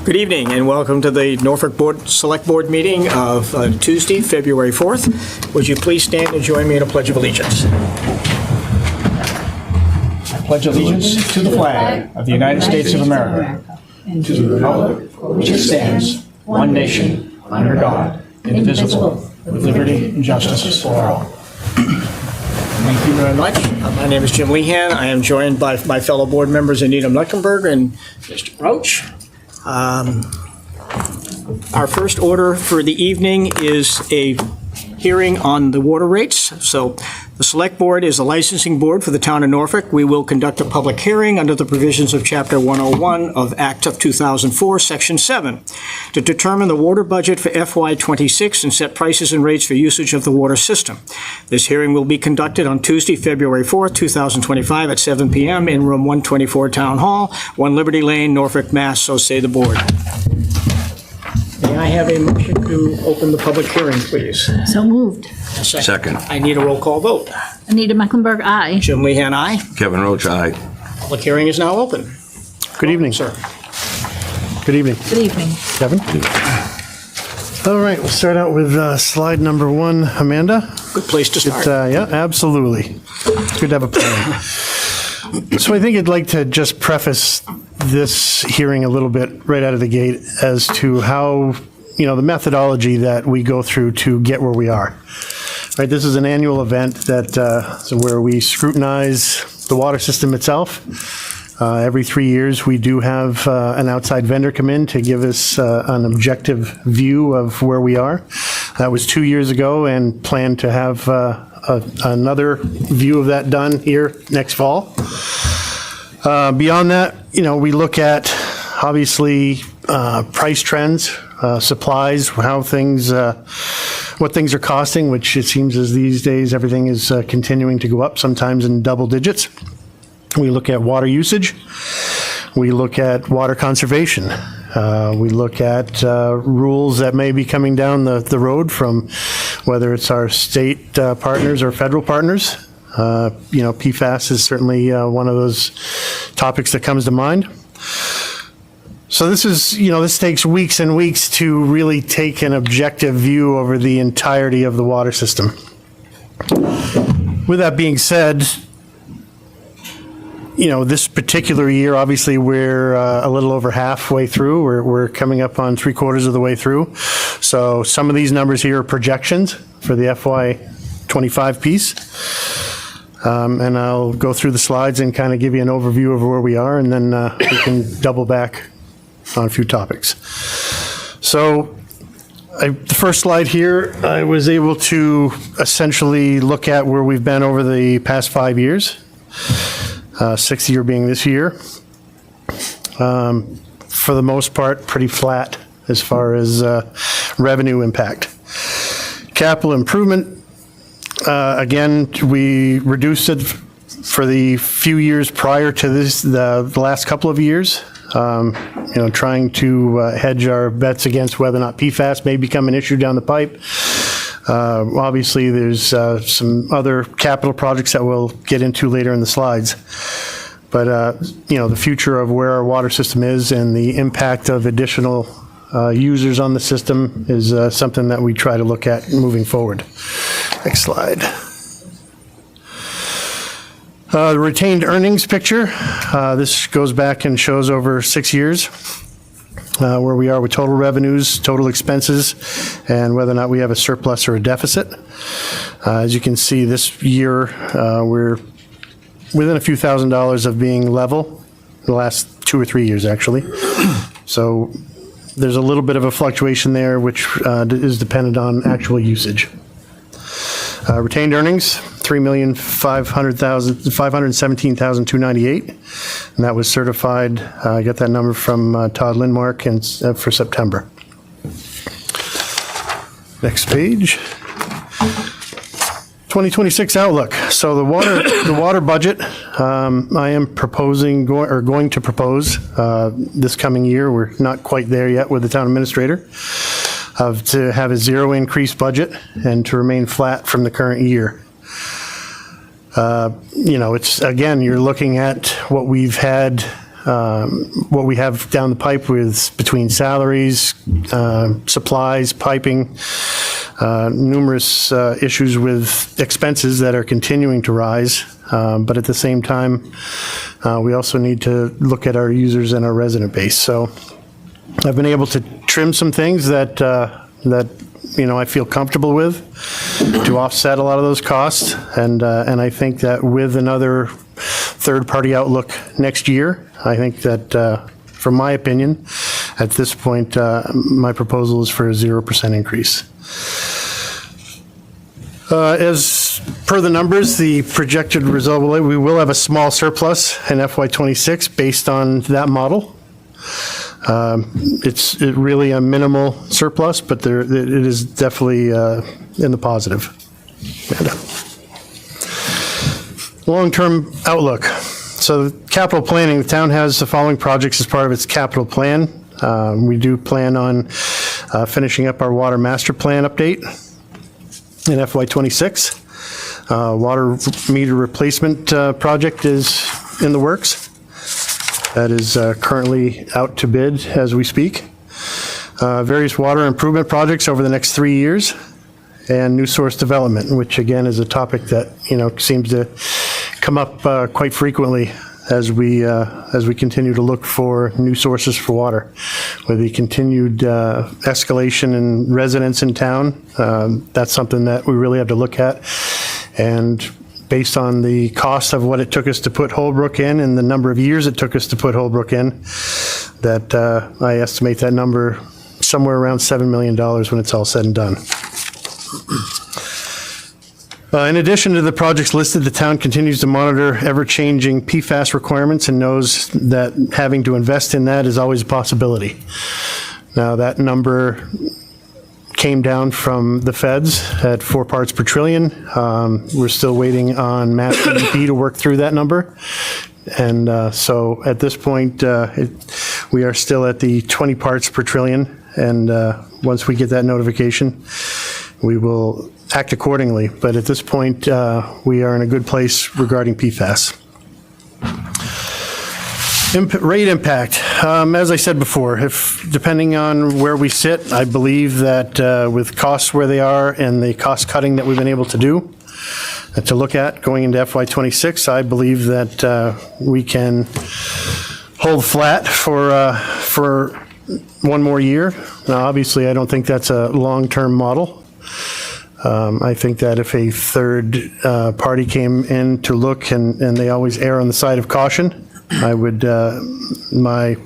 Good evening and welcome to the Norfolk Select Board meeting of Tuesday, February 4th. Would you please stand and join me in a Pledge of Allegiance? I pledge allegiance to the flag of the United States of America and to the republic for which it stands, one nation, under God, indivisible, with liberty and justice for all. Thank you very much. My name is Jim Lehan. I am joined by my fellow board members Anita Mecklenburg and Mr. Roach. Our first order for the evening is a hearing on the water rates. So the Select Board is a licensing board for the town of Norfolk. We will conduct a public hearing under the provisions of Chapter 101 of Act of 2004, Section 7, to determine the water budget for FY26 and set prices and rates for usage of the water system. This hearing will be conducted on Tuesday, February 4th, 2025 at 7 p.m. in Room 124 Town Hall, 1 Liberty Lane, Norfolk, Mass. So say the board. May I have a motion to open the public hearing, please? So moved. Second. I need a roll call vote. Anita Mecklenburg, aye. Jim Lehan, aye. Kevin Roach, aye. Public hearing is now open. Good evening. Sir. Good evening. Good evening. Kevin? All right, we'll start out with slide number 1. Amanda? Good place to start. Yeah, absolutely. It's good to have a plan. So I think I'd like to just preface this hearing a little bit right out of the gate as to how, the methodology that we go through to get where we are. Right, this is an annual event that where we scrutinize the water system itself. Every 3 years, we do have an outside vendor come in to give us an objective view of where we are. That was 2 years ago, and plan to have another view of that done here next fall. Beyond that, we look at, obviously, price trends, supplies, how things, what things are costing, which it seems as these days everything is continuing to go up, sometimes in double digits. We look at water usage. We look at water conservation. We look at rules that may be coming down the road from whether it's our state partners or federal partners. PFAS is certainly one of those topics that comes to mind. So this takes weeks and weeks to really take an objective view over the entirety of the water system. With that being said, this particular year, obviously, we're a little over halfway through. We're coming up on 3/4 of the way through. So some of these numbers here are projections for the FY25 piece. And I'll go through the slides and kind of give you an overview of where we are, and then we can double back on a few topics. So the first slide here, I was able to essentially look at where we've been over the past 5 years. 6th year being this year. For the most part, pretty flat as far as revenue impact. Capital improvement, again, we reduced it for the few years prior to this, the last couple of years. Trying to hedge our bets against whether or not PFAS may become an issue down the pipe. Obviously, there's some other capital projects that we'll get into later in the slides. But, the future of where our water system is and the impact of additional users on the system is something that we try to look at moving forward. Next slide. The retained earnings picture. This goes back and shows over 6 years. Where we are with total revenues, total expenses, and whether or not we have a surplus or a deficit. As you can see, this year we're within a few $1,000s of being level, the last 2 or 3 years actually. So there's a little bit of a fluctuation there, which is dependent on actual usage. Retained earnings, $3,517,298, and that was certified. I got that number from Todd Lindmark and for September. Next page. 2026 outlook. So the water budget, I am going to propose this coming year. We're not quite there yet with the town administrator. To have a zero increase budget and to remain flat from the current year. It's, again, you're looking at what we've had what we have down the pipe with between salaries, supplies, piping, numerous issues with expenses that are continuing to rise. But at the same time, we also need to look at our users and our resident base. So I've been able to trim some things that I feel comfortable with to offset a lot of those costs. And I think that with another third-party outlook next year, I think that, from my opinion, at this point, my proposal is for a 0% increase. As per the numbers, the projected result, we will have a small surplus in FY26 based on that model. It's really a minimal surplus, but it is definitely in the positive. Long-term outlook. So capital planning, the town has the following projects as part of its capital plan. We do plan on finishing up our water master plan update in FY26. Water meter replacement project is in the works. That is currently out to bid as we speak. Various water improvement projects over the next 3 years, and new source development, which again is a topic that seems to come up quite frequently as we continue to look for new sources for water. With the continued escalation in residents in town, that's something that we really have to look at. And based on the cost of what it took us to put Holbrook in and the number of years it took us to put Holbrook in, that I estimate that number somewhere around $7 million when it's all said and done. In addition to the projects listed, the town continues to monitor ever-changing PFAS requirements and knows that having to invest in that is always a possibility. Now, that number came down from the feds at 4 parts per trillion. We're still waiting on Mass DEP to work through that number. And so at this point, we are still at the 20 parts per trillion. And once we get that notification, we will act accordingly. But at this point, we are in a good place regarding PFAS. Rate impact. As I said before, depending on where we sit, I believe that with costs where they are and the cost cutting that we've been able to do, to look at going into FY26, I believe that we can hold flat for one more year. Now, obviously, I don't think that's a long-term model. I think that if a third party came in to look, and they always err on the side of caution, my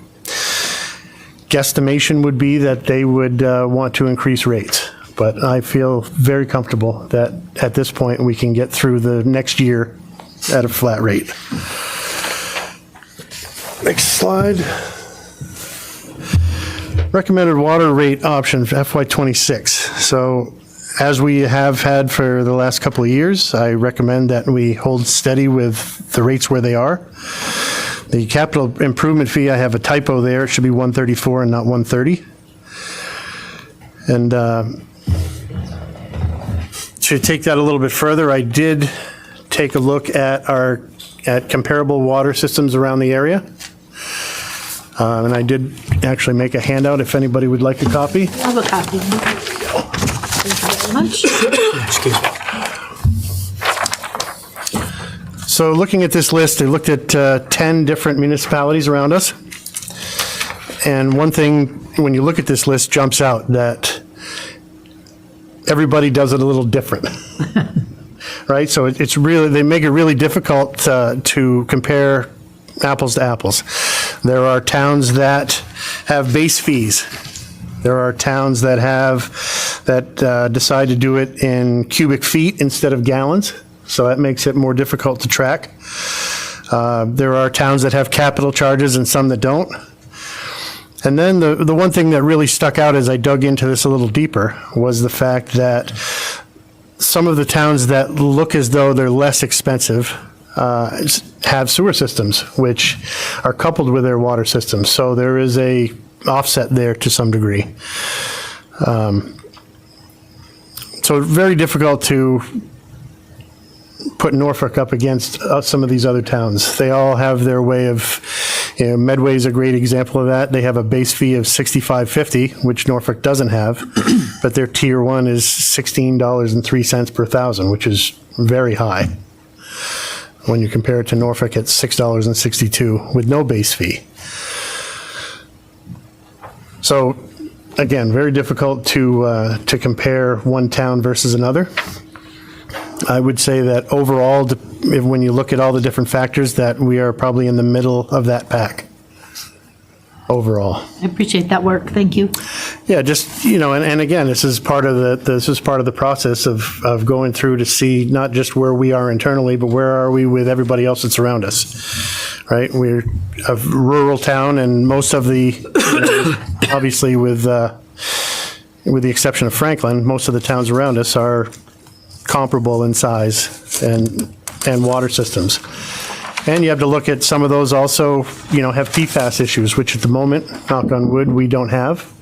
guesstimation would be that they would want to increase rates. But I feel very comfortable that at this point we can get through the next year at a flat rate. Next slide. Recommended water rate option for FY26. So as we have had for the last couple of years, I recommend that we hold steady with the rates where they are. The capital improvement fee, I have a typo there. It should be 134 and not 130. And to take that a little bit further, I did take a look at comparable water systems around the area. And I did actually make a handout if anybody would like a copy. I have a copy. Thank you very much. Excuse me. So looking at this list, I looked at 10 different municipalities around us. And one thing, when you look at this list, jumps out, that everybody does it a little different. Right? So it's really, they make it really difficult to compare apples to apples. There are towns that have base fees. There are towns that decide to do it in cubic feet instead of gallons. So that makes it more difficult to track. There are towns that have capital charges and some that don't. And then the one thing that really stuck out as I dug into this a little deeper was the fact that some of the towns that look as though they're less expensive have sewer systems, which are coupled with their water systems. So there is a offset there to some degree. So very difficult to put Norfolk up against some of these other towns. They all have their way of Medway is a great example of that. They have a base fee of $65.50, which Norfolk doesn't have, but their tier 1 is $16.03 per thousand, which is very high when you compare it to Norfolk at $6.62 with no base fee. So again, very difficult to compare one town versus another. I would say that overall, when you look at all the different factors, that we are probably in the middle of that pack overall. I appreciate that work. Thank you. Yeah, just, and again, this is part of the process of going through to see not just where we are internally, but where are we with everybody else that's around us, right? We're a rural town, and most of the, obviously with the exception of Franklin, most of the towns around us are comparable in size and water systems. And you have to look at some of those also, have PFAS issues, which at the moment, knock on wood, we don't have.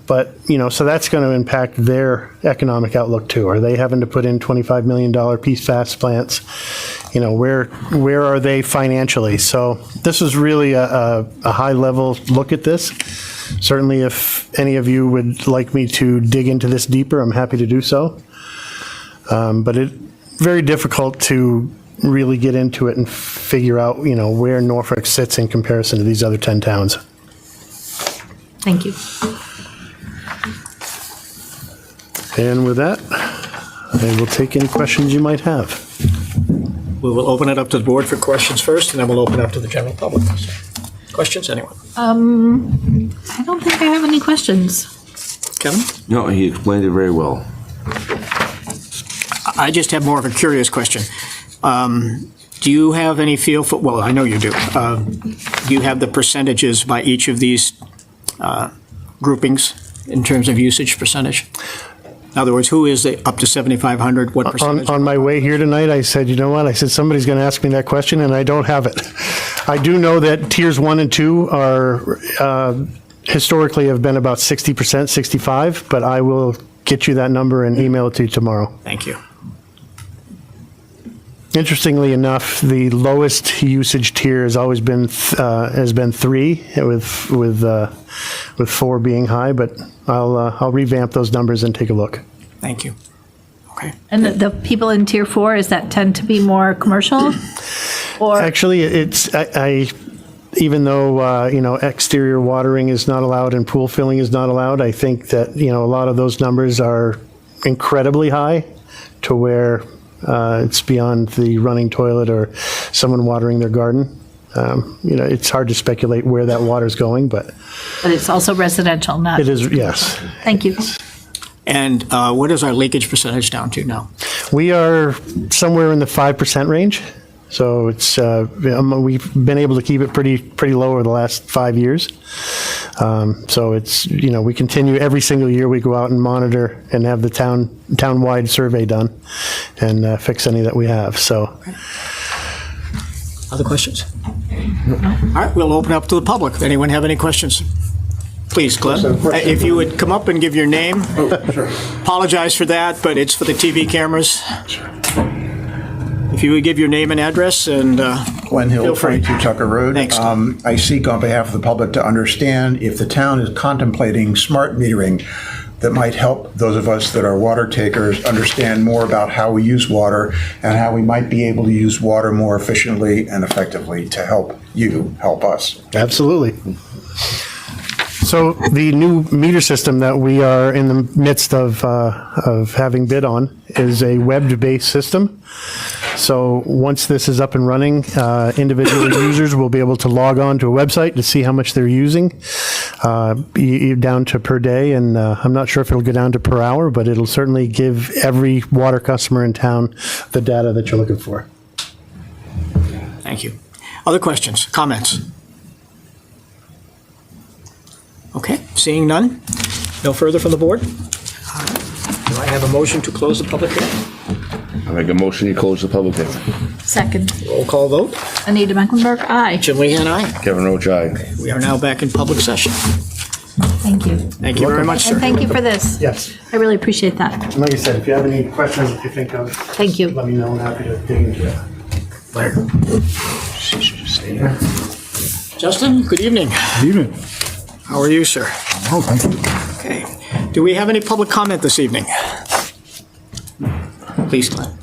But, so that's going to impact their economic outlook too. Are they having to put in $25 million PFAS plants? Where are they financially? So this is really a high-level look at this. Certainly, if any of you would like me to dig into this deeper, I'm happy to do so. But it's very difficult to really get into it and figure out, where Norfolk sits in comparison to these other 10 towns. Thank you. And with that, I will take any questions you might have. We will open it up to the board for questions first, and then we'll open it up to the general public. Questions, anyone? I don't think I have any questions. Kevin? No, he explained it very well. I just have more of a curious question. Do you have any feel for, well, I know you do. Do you have the percentages by each of these groupings in terms of usage percentage? In other words, who is the up to 7,500, what percentage? On my way here tonight, I said, you know what? I said, somebody's going to ask me that question, and I don't have it. I do know that tiers 1 and 2 are historically have been about 60%, 65, but I will get you that number and email it to you tomorrow. Thank you. Interestingly enough, the lowest usage tier has always been 3, with 4 being high. But I'll revamp those numbers and take a look. Thank you. Okay. And the people in tier 4, is that tend to be more commercial? Or Actually, it's even though exterior watering is not allowed and pool filling is not allowed, I think that a lot of those numbers are incredibly high to where it's beyond the running toilet or someone watering their garden. It's hard to speculate where that water's going, but it's also residential, not. it is, yes. Thank you. And what is our leakage percentage down to now? We are somewhere in the 5% range. So it's we've been able to keep it pretty low over the last 5 years. So it's we continue every single year. We go out and monitor and have the town-wide survey done and fix any that we have. So, Other questions? All right, we'll open up to the public. If anyone have any questions? Please, Glenn, if you would come up and give your name. Sure. Apologize for that, but it's for the TV cameras. If you would give your name and address and Glenn Hill, feel free. 22 Tucker Road. Thanks. I seek on behalf of the public to understand if the town is contemplating smart metering that might help those of us that are water takers understand more about how we use water and how we might be able to use water more efficiently and effectively to help you help us. absolutely. So the new meter system that we are in the midst of having bid on is a web-based system. So once this is up and running, individual users will be able to log on to a website to see how much they're using, down to per day, and I'm not sure if it'll go down to per hour, but it'll certainly give every water customer in town the data that you're looking for. Thank you. Other questions, comments? Okay, seeing none. No further from the board? Do I have a motion to close the public hearing? I make a motion to close the public hearing. Second. Roll call vote. Anita Mecklenburg, aye. Jim Lehan, aye. Kevin Roach, aye. We are now back in public session. Thank you. Thank you very much, sir. And thank you for this. Yes. I really appreciate that. And like I said, if you have any questions that you think of, Thank you. let me know. I'm happy to dig into it. Larry. Justin, good evening. Good evening. How are you, sir? Oh, thank you. Okay. Do we have any public comment this evening? Please, Glenn.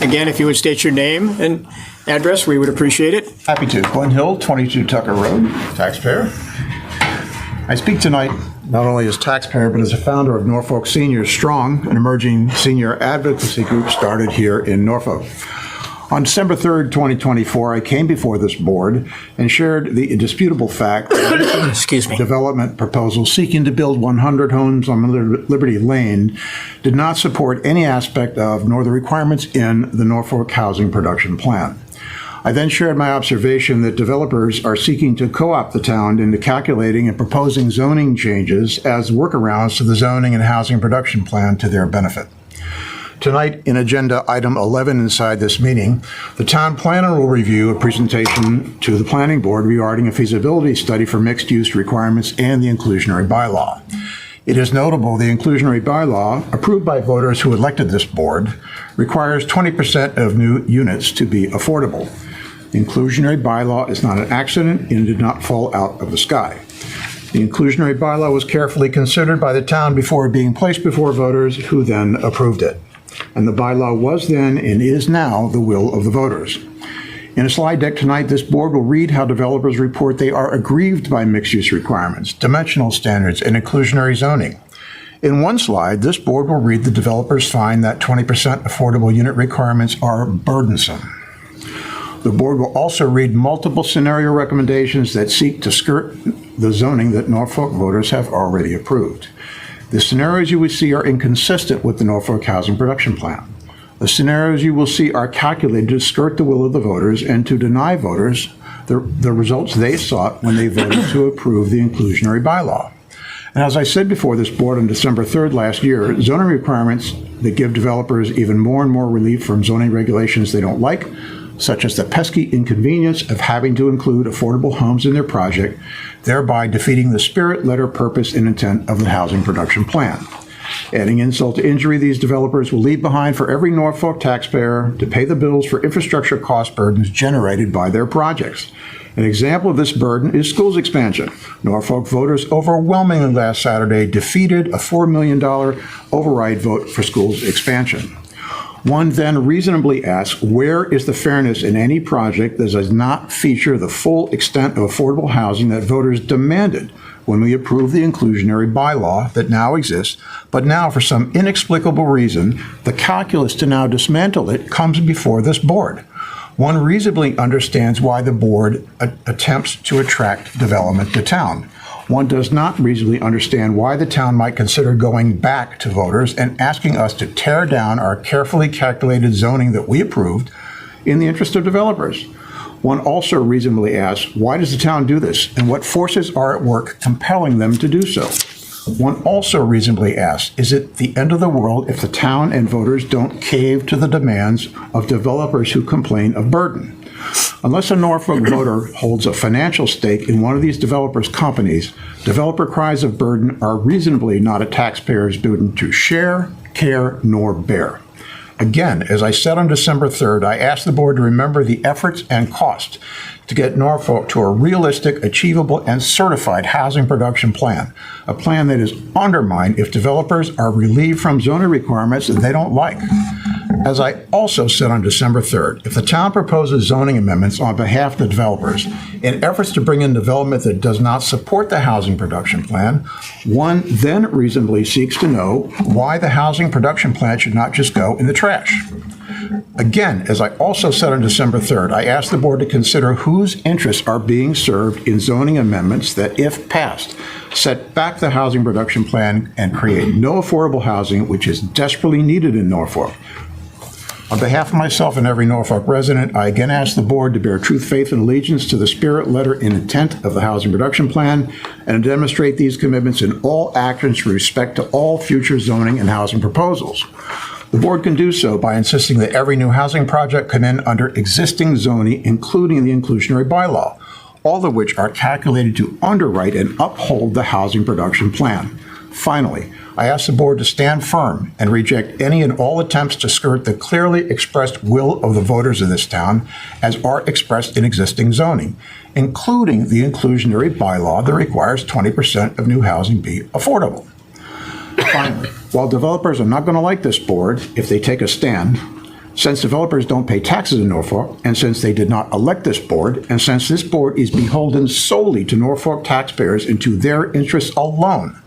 Again, if you would state your name and address, we would appreciate it. Happy to. Glen Hill, 22 Tucker Road, taxpayer. I speak tonight not only as taxpayer, but as a founder of Norfolk Seniors Strong, an emerging senior advocacy group started here in Norfolk. On December 3rd, 2024, I came before this board and shared the indisputable fact that Excuse me. development proposal seeking to build 100 homes on Liberty Lane did not support any aspect of nor the requirements in the Norfolk Housing Production Plan. I then shared my observation that developers are seeking to co-opt the town into calculating and proposing zoning changes as workarounds to the zoning and housing production plan to their benefit. Tonight, in Agenda Item 11 inside this meeting, the town planner will review a presentation to the planning board regarding a feasibility study for mixed-use requirements and the inclusionary bylaw. It is notable the inclusionary bylaw, approved by voters who elected this board, requires 20% of new units to be affordable. The inclusionary bylaw is not an accident and did not fall out of the sky. The inclusionary bylaw was carefully considered by the town before being placed before voters, who then approved it. And the bylaw was then and is now the will of the voters. In a slide deck tonight, this board will read how developers report they are aggrieved by mixed-use requirements, dimensional standards, and inclusionary zoning. In one slide, this board will read the developers find that 20% affordable unit requirements are burdensome. The board will also read multiple scenario recommendations that seek to skirt the zoning that Norfolk voters have already approved. The scenarios you will see are inconsistent with the Norfolk Housing Production Plan. The scenarios you will see are calculated to skirt the will of the voters and to deny voters the results they sought when they voted to approve the inclusionary bylaw. And as I said before this board on December 3rd last year, zoning requirements that give developers even more and more relief from zoning regulations they don't like, such as the pesky inconvenience of having to include affordable homes in their project, thereby defeating the spirit, letter, purpose, and intent of the Housing Production Plan. Adding insult to injury, these developers will leave behind for every Norfolk taxpayer to pay the bills for infrastructure cost burdens generated by their projects. An example of this burden is schools expansion. Norfolk voters overwhelmingly last Saturday defeated a $4 million override vote for schools expansion. One then reasonably asks, where is the fairness in any project that does not feature the full extent of affordable housing that voters demanded when we approved the inclusionary bylaw that now exists, but now for some inexplicable reason, the calculus to now dismantle it comes before this board. One reasonably understands why the board attempts to attract development to town. One does not reasonably understand why the town might consider going back to voters and asking us to tear down our carefully calculated zoning that we approved in the interest of developers. One also reasonably asks, why does the town do this, and what forces are at work compelling them to do so? One also reasonably asks, is it the end of the world if the town and voters don't cave to the demands of developers who complain of burden? Unless a Norfolk voter holds a financial stake in one of these developers' companies, developer cries of burden are reasonably not a taxpayer's burden to share, care, nor bear. Again, as I said on December 3rd, I asked the board to remember the efforts and cost to get Norfolk to a realistic, achievable, and certified housing production plan, a plan that is undermined if developers are relieved from zoning requirements that they don't like. As I also said on December 3rd, if the town proposes zoning amendments on behalf of the developers in efforts to bring in development that does not support the housing production plan, one then reasonably seeks to know why the housing production plan should not just go in the trash. Again, as I also said on December 3rd, I asked the board to consider whose interests are being served in zoning amendments that, if passed, set back the housing production plan and create no affordable housing, which is desperately needed in Norfolk. On behalf of myself and every Norfolk resident, I again ask the board to bear truth, faith, and allegiance to the spirit, letter, and intent of the Housing Production Plan and to demonstrate these commitments in all actions with respect to all future zoning and housing proposals. The board can do so by insisting that every new housing project come in under existing zoning, including the inclusionary bylaw, all of which are calculated to underwrite and uphold the Housing Production Plan. Finally, I ask the board to stand firm and reject any and all attempts to skirt the clearly expressed will of the voters of this town as are expressed in existing zoning, including the inclusionary bylaw that requires 20% of new housing be affordable. Finally, while developers are not going to like this board if they take a stand, since developers don't pay taxes in Norfolk, and since they did not elect this board, and since this board is beholden solely to Norfolk taxpayers and to their interests alone,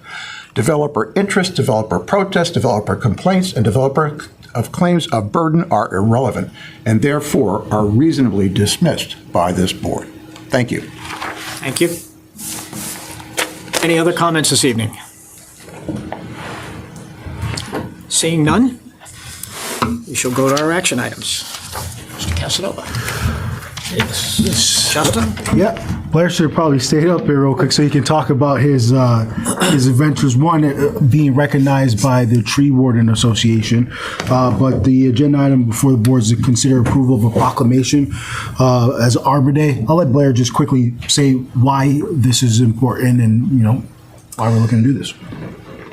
developer interest, developer protest, developer complaints, and developer of claims of burden are irrelevant and therefore are reasonably dismissed by this board. Thank you. Thank you. Any other comments this evening? Seeing none, we shall go to our action items. Mr. Casanova. Yes. Justin? Yeah, Blair should have probably stayed up here real quick so he can talk about his adventures. One, being recognized by the Tree Warden Association, but the agenda item before the board is to consider approval of a proclamation as Arbor Day. I'll let Blair just quickly say why this is important and, why we're looking to do this.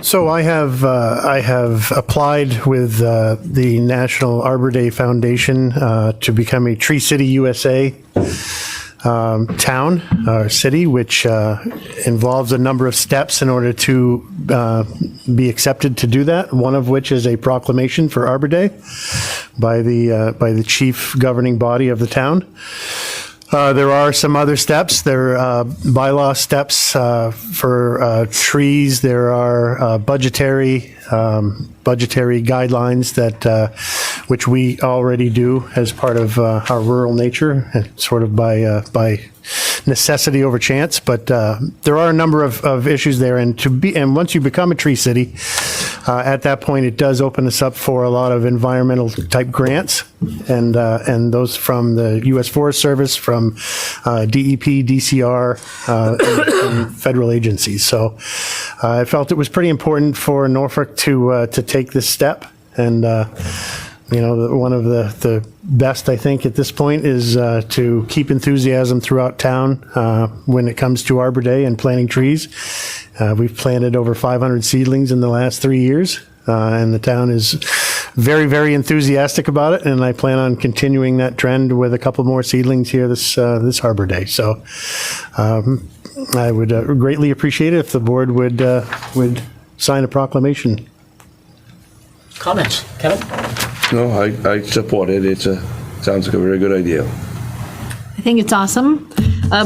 So I have applied with the National Arbor Day Foundation to become a Tree City USA town or city, which involves a number of steps in order to be accepted to do that. One of which is a proclamation for Arbor Day by the chief governing body of the town. There are some other steps. There are bylaw steps for trees. There are budgetary guidelines that which we already do as part of our rural nature, sort of by necessity over chance. But there are a number of issues there, and once you become a tree city, at that point it does open us up for a lot of environmental type grants, and those from the U.S. Forest Service, from DEP, DCR, and federal agencies. So I felt it was pretty important for Norfolk to take this step, and one of the best, I think, at this point is to keep enthusiasm throughout town when it comes to Arbor Day and planting trees. We've planted over 500 seedlings in the last 3 years, and the town is very, very enthusiastic about it, and I plan on continuing that trend with a couple more seedlings here this Arbor Day. So I would greatly appreciate it if the board would sign a proclamation. Comments? Kevin? No, I support it. Sounds like a very good idea. I think it's awesome.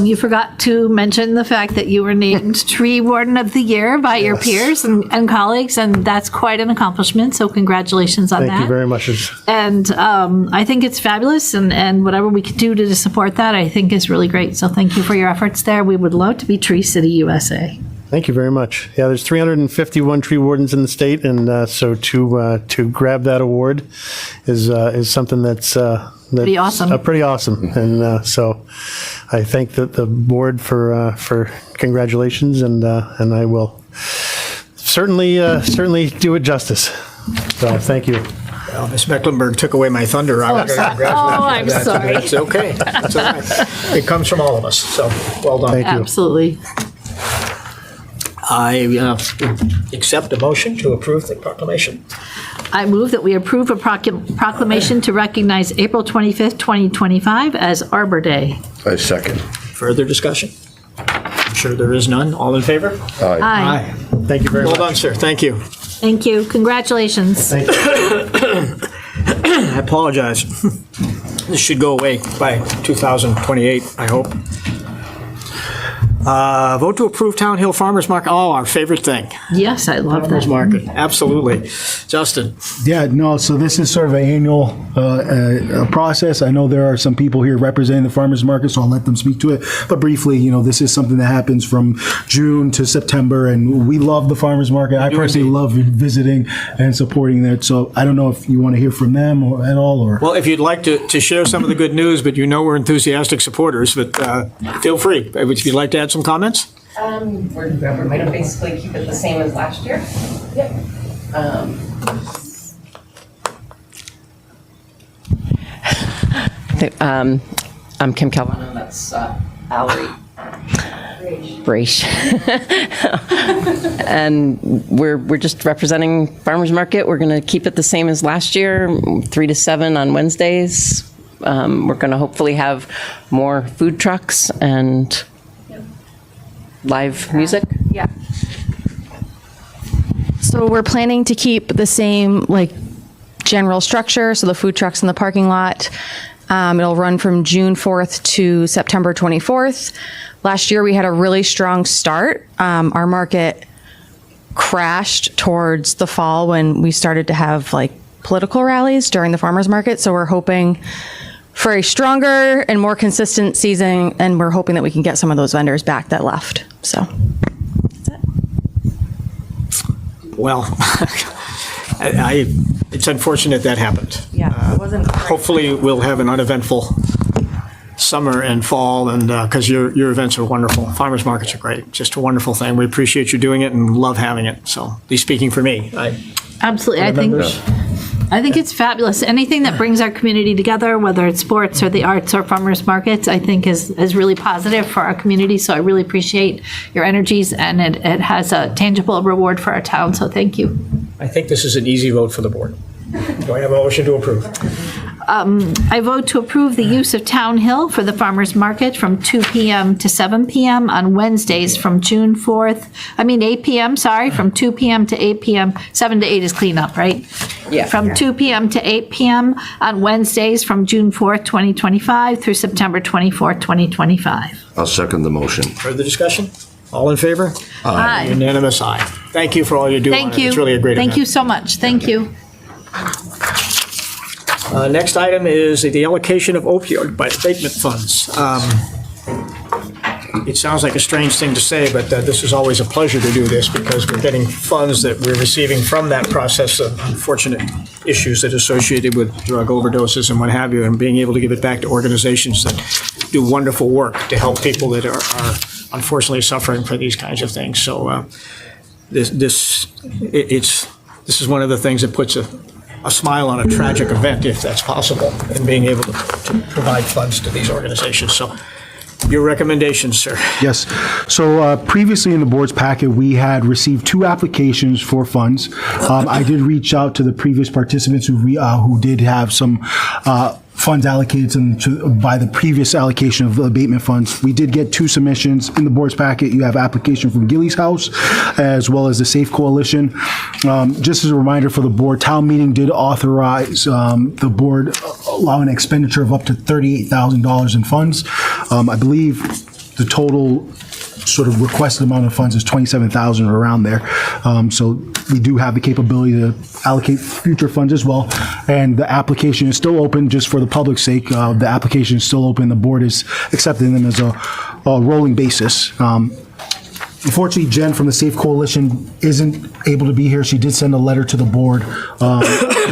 You forgot to mention the fact that you were named Tree Warden of the Year by your peers and colleagues, and that's quite an accomplishment, so congratulations on that. Thank you very much. And I think it's fabulous, and whatever we could do to support that, I think is really great. So thank you for your efforts there. We would love to be Tree City USA. Thank you very much. Yeah, there's 351 tree wardens in the state, and so to grab that award is something that's Pretty awesome. Pretty awesome, and so I thank the board for congratulations, and I will certainly do it justice. So thank you. Well, Ms. Mecklenburg took away my thunder. I was going to congratulate you Oh, for I'm that. sorry. It's okay. It's all right. It comes from all of us, so well done. Thank you. Absolutely. I accept a motion to approve the proclamation. I move that we approve a proclamation to recognize April 25th, 2025 as Arbor Day. I second. Further discussion? I'm sure there is none. All in favor? Aye. Aye. Thank you very Well much. done, sir. Thank you. Thank you. Congratulations. I apologize. This should go away by 2028, I hope. Vote to approve Town Hill Farmers Market. Oh, our favorite thing. Yes, I love Farmers that. Market. Absolutely. Justin? Yeah, no, so this is sort of an annual process. I know there are some people here representing the farmers market, so I'll let them speak to it. But briefly, this is something that happens from June to September, and we love the farmers market. I personally love visiting and supporting that. So I don't know if you want to hear from them or at all, or. Well, if you'd like to share some of the good news, but we're enthusiastic supporters, but feel free. If you'd like to add some comments? We're going to basically keep it the same as last year. Yep. I'm Kim Calvino, that's Valerie. Braish. And we're just representing farmers market. We're going to keep it the same as last year, 3 to 7 on Wednesdays. We're going to hopefully have more food trucks and live music. Yeah. So we're planning to keep the same general structure, so the food trucks in the parking lot. It'll run from June 4th to September 24th. Last year we had a really strong start. Our market crashed towards the fall when we started to have political rallies during the farmers market. So we're hoping for a stronger and more consistent season, and we're hoping that we can get some of those vendors back that left. So that's it. Well, it's unfortunate that happened. Yeah, it wasn't great. Hopefully, we'll have an uneventful summer and fall, and because your events are wonderful. Farmers markets are great. Just a wonderful thing. We appreciate you doing it and love having it. So, at least speaking for me, Absolutely. I think it's fabulous. Anything that brings our community together, whether it's sports or the arts or farmers markets, I think is really positive for our community. So I really appreciate your energies, and it has a tangible reward for our town. So thank you. I think this is an easy vote for the board. Do I have a motion to approve? I vote to approve the use of Town Hill for the farmers market from 2 p.m. to 7 p.m. on Wednesdays from 8 p.m., from 2 p.m. to 8 p.m. 7 to 8 is cleanup, right? Yeah. From 2 p.m. to 8 p.m. on Wednesdays from June 4th, 2025 through September 24th, 2025. I'll second the motion. Further discussion? All in favor? Aye. Unanimous aye. Thank you for all you do. Thank you. It's really a great event. Thank you so much. Thank you. Next item is the allocation of opioid abatement funds. It sounds like a strange thing to say, but this is always a pleasure to do this because we're getting funds that we're receiving from that process of unfortunate issues that are associated with drug overdoses and what have you, and being able to give it back to organizations that do wonderful work to help people that are unfortunately suffering for these kinds of things. So this is one of the things that puts a smile on a tragic event, if that's possible, and being able to provide funds to these organizations. So your recommendations, sir. Yes. So previously in the board's packet, we had received 2 applications for funds. I did reach out to the previous participants who did have some funds allocated to them by the previous allocation of abatement funds. We did get 2 submissions in the board's packet. You have application from Gillies House as well as the Safe Coalition. Just as a reminder for the board, town meeting did authorize the board allowing an expenditure of up to $38,000 in funds. I believe the total sort of requested amount of funds is $27,000 or around there. So we do have the capability to allocate future funds as well. And the application is still open, just for the public's sake. The application is still open. The board is accepting them as a rolling basis. Unfortunately, Jen from the Safe Coalition isn't able to be here. She did send a letter to the board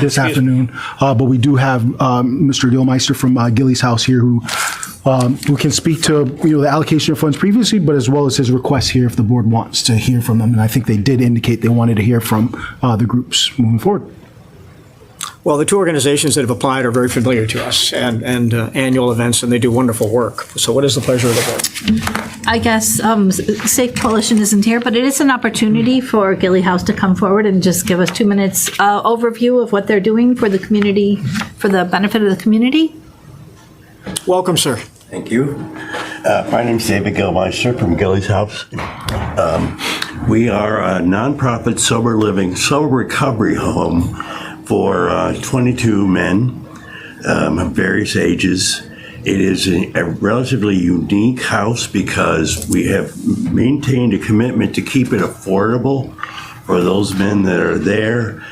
this afternoon. But we do have Mr. Dielmeister from Gillies House here who can speak to the allocation of funds previously, but as well as his request here if the board wants to hear from them. And I think they did indicate they wanted to hear from the groups moving forward. Well, the 2 organizations that have applied are very familiar to us and annual events, and they do wonderful work. So what is the pleasure of the board? I guess Safe Coalition isn't here, but it is an opportunity for Gilly House to come forward and just give us 2 minutes overview of what they're doing for the community, for the benefit of the community. Welcome, sir. Thank you. My name is David Gilmeister from Gillies House. We are a nonprofit sober recovery home for 22 men of various ages. It is a relatively unique house because we have maintained a commitment to keep it affordable for those men that are there.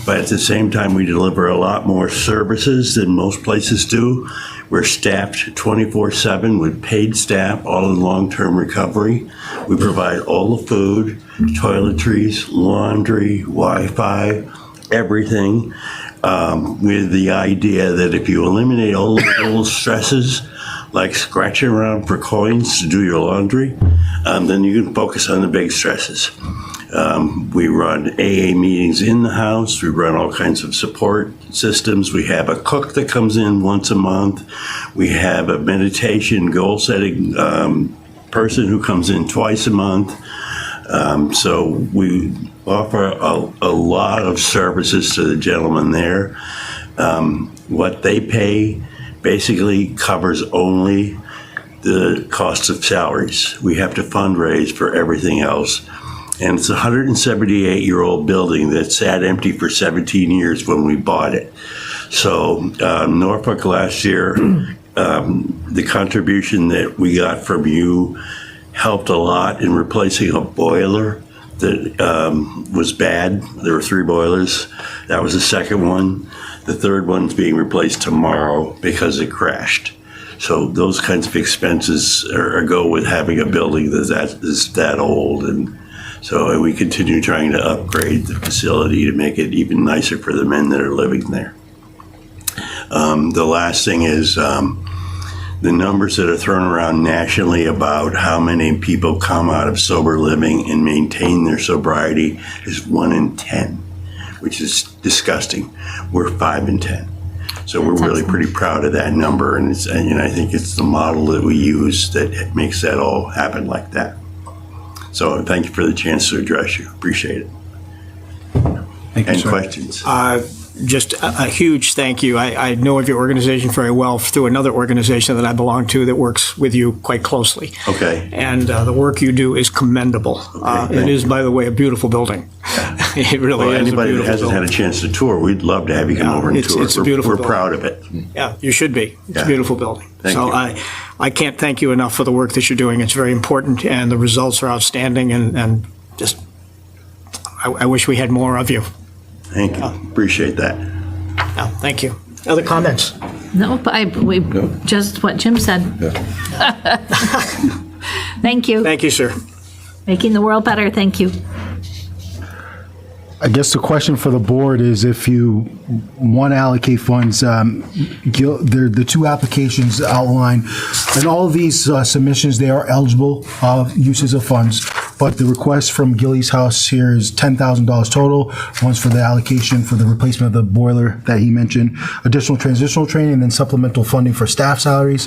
But at the same time, we deliver a lot more services than most places do. We're staffed 24/7 with paid staff, all in long-term recovery. We provide all the food, toiletries, laundry, Wi-Fi, everything, with the idea that if you eliminate all the little stresses, like scratching around for coins to do your laundry, then you can focus on the big stresses. We run AA meetings in the house. We run all kinds of support systems. We have a cook that comes in once a month. We have a meditation goal-setting person who comes in twice a month. So we offer a lot of services to the gentleman there. What they pay basically covers only the cost of salaries. We have to fundraise for everything else. And it's a 178-year-old building that sat empty for 17 years when we bought it. So Norfolk last year, the contribution that we got from you helped a lot in replacing a boiler that was bad. There were 3 boilers. That was the second one. The third one's being replaced tomorrow because it crashed. So those kinds of expenses go with having a building that is that old. And so we continue trying to upgrade the facility to make it even nicer for the men that are living there. The last thing is the numbers that are thrown around nationally about how many people come out of sober living and maintain their sobriety is 1 in 10, which is disgusting. We're 5 in 10. So we're really pretty proud of that number, and I think it's the model that we use that makes that all happen like that. So thank you for the chance to address you. Appreciate it. Thank you, Any sir. questions? Just a huge thank you. I know of your organization very well through another organization that I belong to that works with you quite closely. Okay. And the work you do is commendable. It is, by the way, a beautiful building. It really Well, is anybody a that beautiful hasn't building. had a chance to tour, we'd love to have you come over and tour. It's a beautiful We're building. proud of it. Yeah, you should be. It's Yeah. a beautiful building. Thank So you. I can't thank you enough for the work that you're doing. It's very important, and the results are outstanding, and just, I wish we had more of you. Thank you. Appreciate that. Yeah, thank you. Other comments? No, but just what Jim said. Thank you. Thank you, sir. Making the world better. Thank you. I guess the question for the board is if you want to allocate funds, the 2 applications outlined, and all of these submissions, they are eligible uses of funds, but the request from Gilly's House here is $10,000 total. One's for the allocation for the replacement of the boiler that he mentioned, additional transitional training, and then supplemental funding for staff salaries.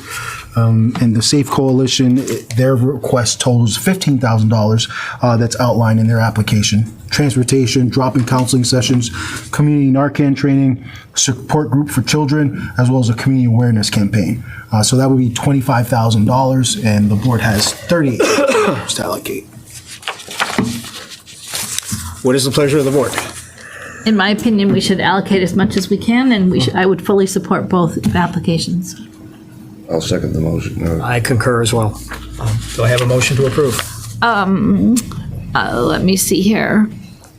And the Safe Coalition, their request totals $15,000 that's outlined in their application. Transportation, drop-in counseling sessions, community Narcan training, support group for children, as well as a community awareness campaign. So that would be $25,000, and the board has $38,000 to allocate. What is the pleasure of the board? In my opinion, we should allocate as much as we can, and I would fully support both applications. I'll second the motion. I concur as well. Do I have a motion to approve? Let me see here.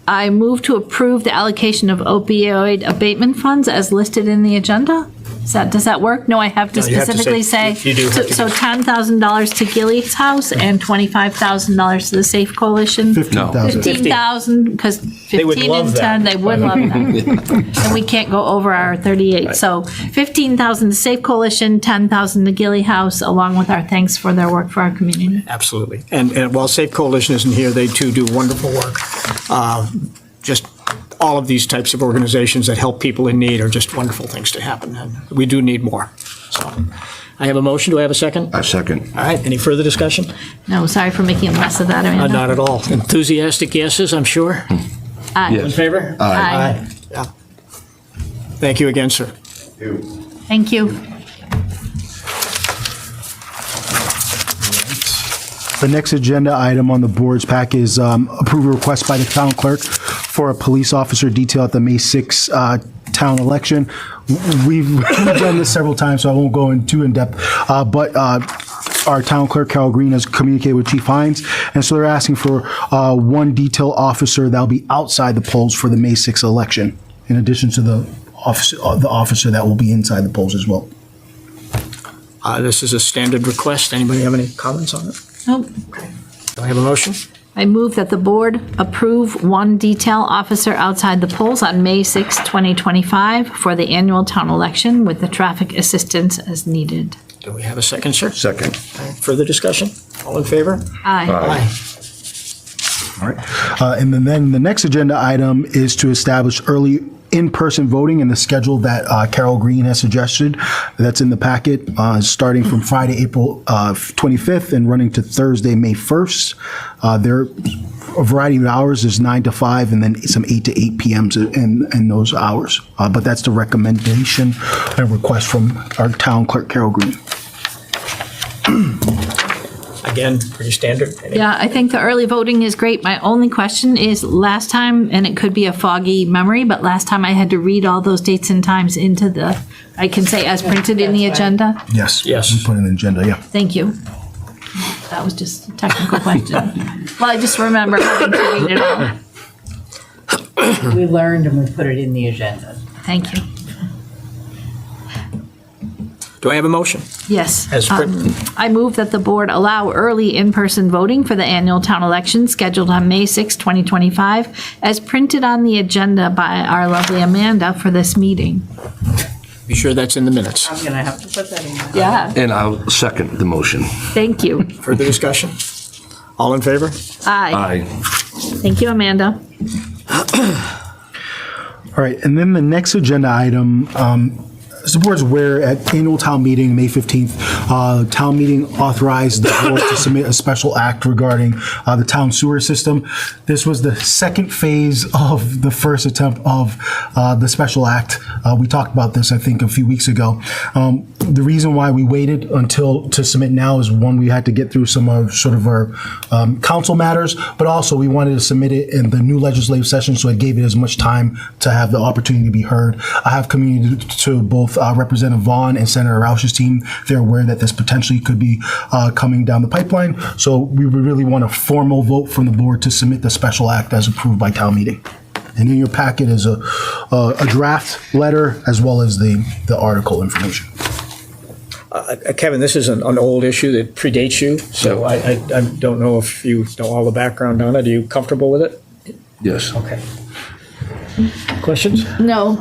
I move to approve the allocation of opioid abatement funds as listed in the agenda. Does that work? No, I have to No, you have to specifically say- say. you do have to So give- $10,000 to Gilly's House and $25,000 to the Safe Coalition. $15,000. 15,000, because They would 15 love and that. 10, they would love that. And we can't go over our 38. So 15,000 to Safe Coalition, 10,000 to Gilly House, along with our thanks for their work for our community. Absolutely. And while Safe Coalition isn't here, they too do wonderful work. Just all of these types of organizations that help people in need are just wonderful things to happen, and we do need more. So I have a motion. Do I have a second? I second. All right. Any further discussion? No, sorry for making a mess of that, Amanda. Not at all. Enthusiastic yeses, I'm sure. Aye. In favor? Aye. Yeah. Thank you again, sir. Thank you. The next agenda item on the board's pack is approve a request by the town clerk for a police officer detail at the May 6 town election. We've done this several times, so I won't go in too in-depth, but our town clerk, Carol Green, has communicated with Chief Hines, and so they're asking for one detail officer that'll be outside the polls for the May 6 election, in addition to the officer that will be inside the polls as well. This is a standard request. Anybody have any comments on it? Nope. Do I have a motion? I move that the board approve one detail officer outside the polls on May 6, 2025 for the annual town election with the traffic assistance as needed. Do we have a second, sir? Second. Further discussion? All in favor? Aye. All right. And then the next agenda item is to establish early in-person voting and the schedule that Carol Green has suggested. That's in the packet, starting from Friday, April 25th and running to Thursday, May 1st. There are a variety of hours. There's 9 to 5 and then some 8 to 8 p.m.s in those hours. But that's the recommendation and request from our town clerk, Carol Green. Again, pretty standard. Yeah, I think the early voting is great. My only question is last time, and it could be a foggy memory, but last time I had to read all those dates and times into the, I can say as printed in the agenda. Yes. Yes. We put in the agenda, yeah. Thank you. That was just a technical question. Well, I just remember having to read it all. We learned and we put it in the agenda. Thank you. Do I have a motion? Yes. As printed. I move that the board allow early in-person voting for the annual town election scheduled on May 6, 2025, as printed on the agenda by our lovely Amanda for this meeting. Be sure that's in the minutes. I'm gonna have to put that in. Yeah, And I'll second the motion. thank you. Further discussion? All in favor? Aye. Aye. Thank you, Amanda. All right, and then the next agenda item, as the board's aware, at annual town meeting, May 15th, town meeting authorized the board to submit a special act regarding the town sewer system. This was the second phase of the first attempt of the special act. We talked about this, I think, a few weeks ago. The reason why we waited until to submit now is, one, we had to get through some of sort of our council matters, but also we wanted to submit it in the new legislative session, so it gave it as much time to have the opportunity to be heard. I have communicated to both Representative Vaughn and Senator Roush's team. They're aware that this potentially could be coming down the pipeline, so we would really want a formal vote from the board to submit the special act as approved by town meeting. And in your packet is a draft letter as well as the article information. Kevin, this is an old issue that predates you, so I don't know if you know all the background on it. Are you comfortable with it? Yes. Okay. Questions? No.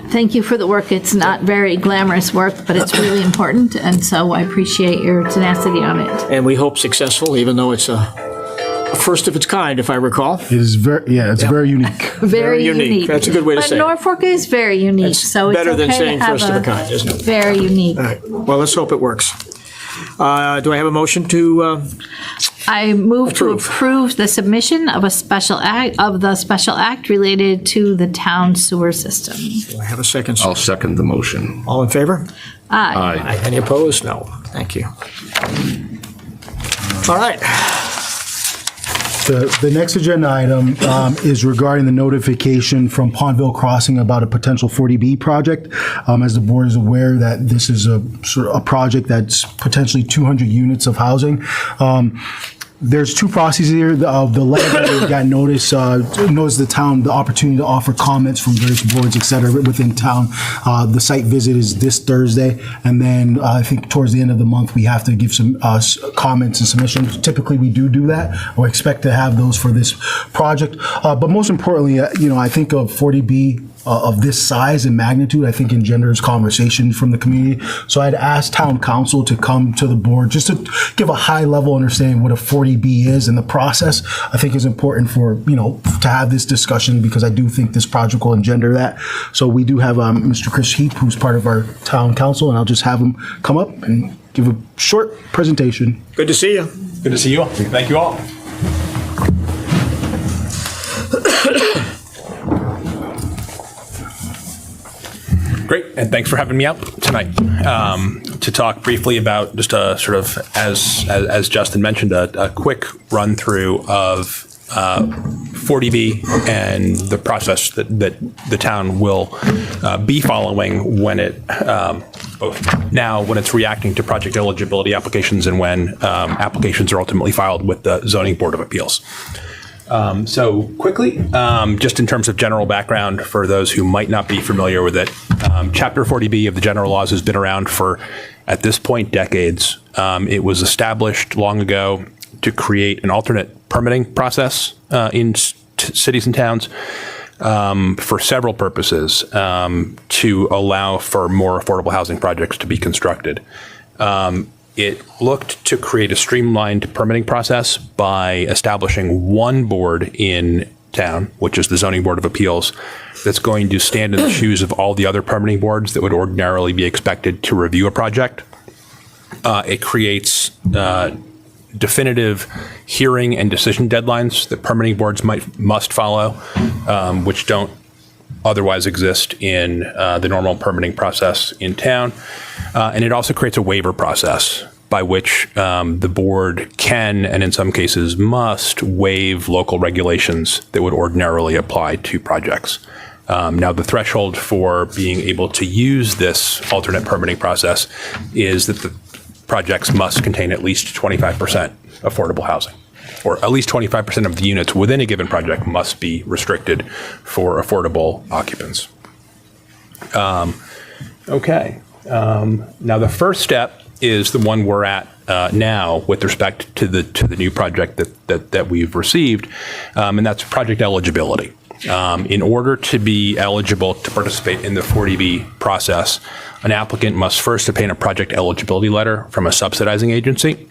Thank you for the work. It's not very glamorous work, but it's really important, and so I appreciate your tenacity on it. And we hope successful, even though it's a first of its kind, if I recall. It is very, it's very unique. Very unique. That's a good way to but say it. Norfolk is very unique, That's so it's better okay than saying to have first of a kind, isn't it? Very unique. All right. Well, let's hope it works. Do I have a motion to? I move to Approve. approve the submission of the special act related to the town sewer system. Do I have a second? Sir? I'll second the motion. All in favor? Aye. Aye. Any opposed? No. Thank you. All right. The next agenda item is regarding the notification from Pondville Crossing about a potential 40B project. As the board is aware, that this is a sort of a project that's potentially 200 units of housing. There's two processes here. The letter that we got notice the town the opportunity to offer comments from various boards, et cetera, within town. The site visit is this Thursday, and then I think towards the end of the month we have to give some comments and submissions. Typically, we do that. We expect to have those for this project. But most importantly, I think of 40B. Of this size and magnitude, I think engenders conversation from the community. So I'd asked town council to come to the board just to give a high level understanding what a 40B is and the process. I think is important for, to have this discussion, because I do think this project will engender that. So we do have Mr. Chris Heap, who's part of our town council, and I'll just have him come up and give a short presentation. Good to see you. Good to see you all. Thank you all. Great, and thanks for having me out tonight to talk briefly about just a sort of, as Justin mentioned, a quick run through of 40B and the process that the town will be following when it both now when it's reacting to project eligibility applications and when applications are ultimately filed with the Zoning Board of Appeals. So quickly, just in terms of general background for those who might not be familiar with it, Chapter 40B of the general laws has been around for, at this point, decades. It was established long ago to create an alternate permitting process in cities and towns for several purposes, to allow for more affordable housing projects to be constructed. It looked to create a streamlined permitting process by establishing one board in town, which is the Zoning Board of Appeals, that's going to stand in the shoes of all the other permitting boards that would ordinarily be expected to review a project. It creates definitive hearing and decision deadlines that permitting boards must follow, which don't otherwise exist in the normal permitting process in town. And it also creates a waiver process by which the board can, and in some cases must, waive local regulations that would ordinarily apply to projects. Now, the threshold for being able to use this alternate permitting process is that the projects must contain at least 25% affordable housing, or at least 25% of the units within a given project must be restricted for affordable occupants. Okay. Now, the first step is the one we're at now with respect to the new project that we've received, and that's project eligibility. In order to be eligible to participate in the 40B process, an applicant must first obtain a project eligibility letter from a subsidizing agency.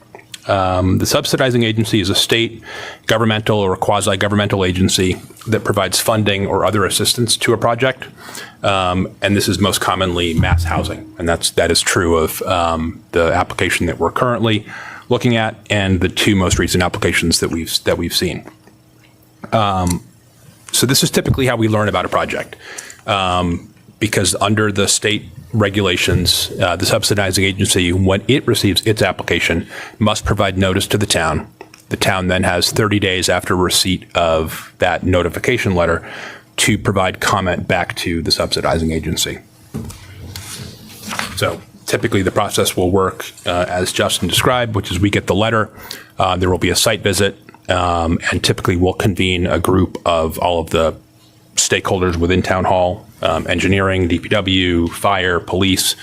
The subsidizing agency is a state governmental or quasi-governmental agency that provides funding or other assistance to a project. And this is most commonly mass housing. And that is true of the application that we're currently looking at and the two most recent applications that we've seen. So this is typically how we learn about a project. Because under the state regulations, the subsidizing agency, when it receives its application, must provide notice to the town. The town then has 30 days after receipt of that notification letter to provide comment back to the subsidizing agency. So typically the process will work as Justin described, which is we get the letter, there will be a site visit, and typically we'll convene a group of all of the stakeholders within Town Hall, engineering, DPW, fire, police,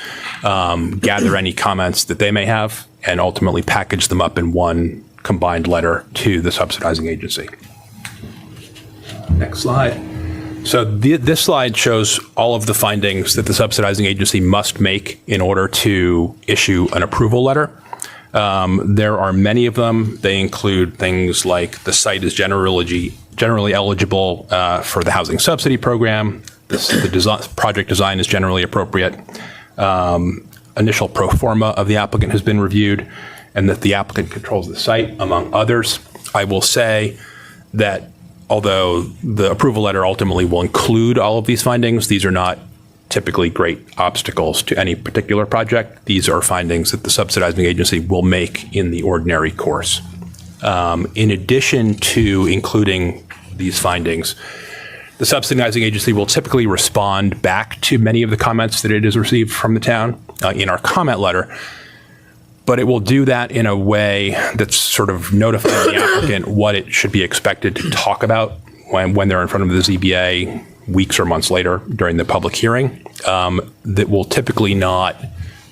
gather any comments that they may have, and ultimately package them up in one combined letter to the subsidizing agency. Next slide. So this slide shows all of the findings that the subsidizing agency must make in order to issue an approval letter. There are many of them. They include things like the site is generally eligible for the housing subsidy program. The project design is generally appropriate. Initial pro forma of the applicant has been reviewed, and that the applicant controls the site, among others. I will say that although the approval letter ultimately will include all of these findings, these are not typically great obstacles to any particular project. These are findings that the subsidizing agency will make in the ordinary course. In addition to including these findings, the subsidizing agency will typically respond back to many of the comments that it has received from the town in our comment letter, but it will do that in a way that's sort of notifying the applicant what it should be expected to talk about when they're in front of the ZBA weeks or months later during the public hearing. That will typically not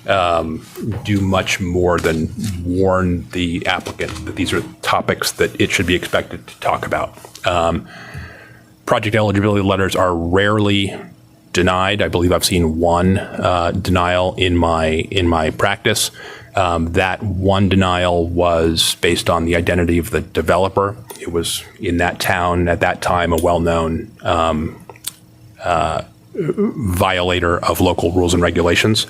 do much more than warn the applicant that these are topics that it should be expected to talk about. Project eligibility letters are rarely denied. I believe I've seen one denial in my practice. That one denial was based on the identity of the developer. It was in that town at that time a well-known violator of local rules and regulations.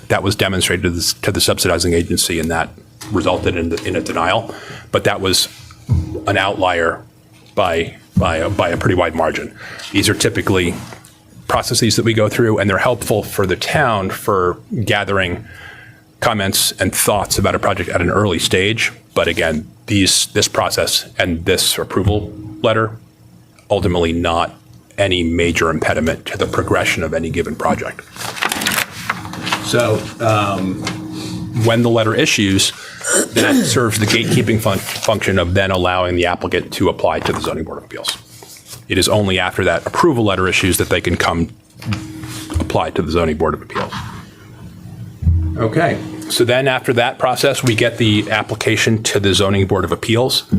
That was demonstrated to the subsidizing agency, and that resulted in a denial. But that was an outlier by a pretty wide margin. These are typically processes that we go through, and they're helpful for the town for gathering comments and thoughts about a project at an early stage. But again, this process and this approval letter, ultimately not any major impediment to the progression of any given project. So when the letter issues, that serves the gatekeeping function of then allowing the applicant to apply to the Zoning Board of Appeals. It is only after that approval letter issues that they can come apply to the Zoning Board of Appeals. Okay, so then after that process, we get the application to the Zoning Board of Appeals.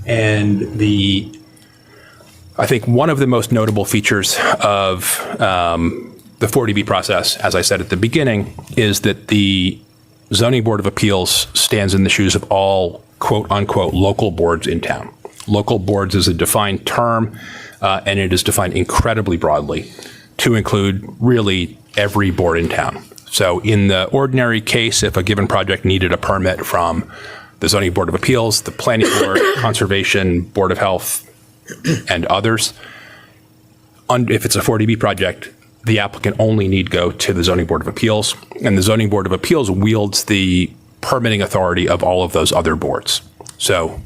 And I think one of the most notable features of the 40B process, as I said at the beginning, is that the Zoning Board of Appeals stands in the shoes of all quote unquote local boards in town. Local boards is a defined term, and it is defined incredibly broadly to include really every board in town. So in the ordinary case, if a given project needed a permit from the Zoning Board of Appeals, the Planning Board, Conservation, Board of Health, and others, if it's a 40B project, the applicant only need go to the Zoning Board of Appeals, and the Zoning Board of Appeals wields the permitting authority of all of those other boards. So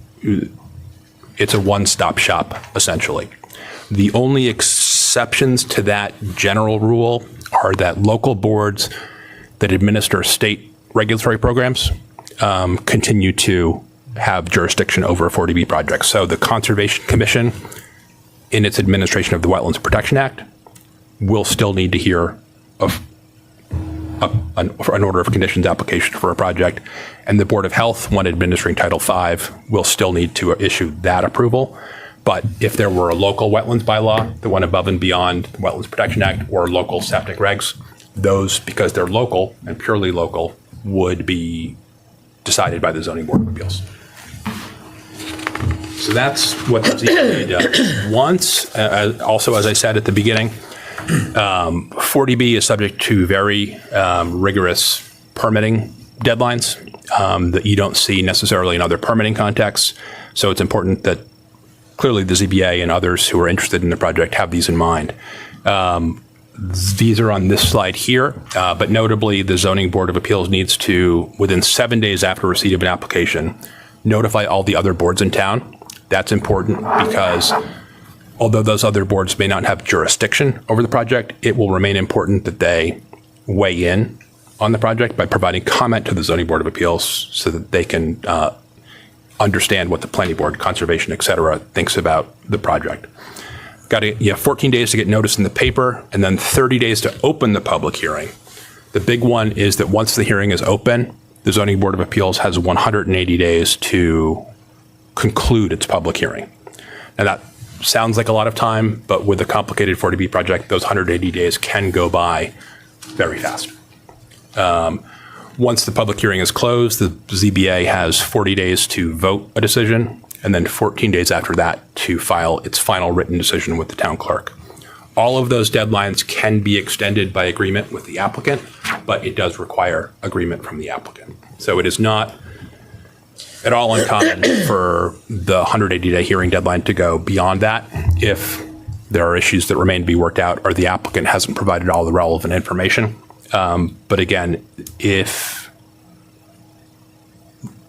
it's a one-stop shop, essentially. The only exceptions to that general rule are that local boards that administer state regulatory programs continue to have jurisdiction over 40B projects. So the Conservation Commission, in its administration of the Wetlands Protection Act, will still need to hear of an order of conditions application for a project. And the Board of Health, when administering Title V, will still need to issue that approval. But if there were a local wetlands bylaw that went above and beyond the Wetlands Protection Act or local septic regs, those, because they're local and purely local, would be decided by the Zoning Board of Appeals. So that's what the ZBA does. Once, also as I said at the beginning, 40B is subject to very rigorous permitting deadlines that you don't see necessarily in other permitting contexts. So it's important that clearly the ZBA and others who are interested in the project have these in mind. These are on this slide here, but notably the Zoning Board of Appeals needs to, within 7 days after receipt of an application, notify all the other boards in town. That's important because although those other boards may not have jurisdiction over the project, it will remain important that they weigh in on the project by providing comment to the Zoning Board of Appeals so that they can understand what the Planning Board, Conservation, et cetera, thinks about the project. You have 14 days to get notice in the paper and then 30 days to open the public hearing. The big one is that once the hearing is open, the Zoning Board of Appeals has 180 days to conclude its public hearing. Now that sounds like a lot of time, but with a complicated 40B project, those 180 days can go by very fast. Once the public hearing is closed, the ZBA has 40 days to vote a decision, and then 14 days after that to file its final written decision with the town clerk. All of those deadlines can be extended by agreement with the applicant, but it does require agreement from the applicant. So it is not at all uncommon for the 180-day hearing deadline to go beyond that if there are issues that remain to be worked out or the applicant hasn't provided all the relevant information. But again, if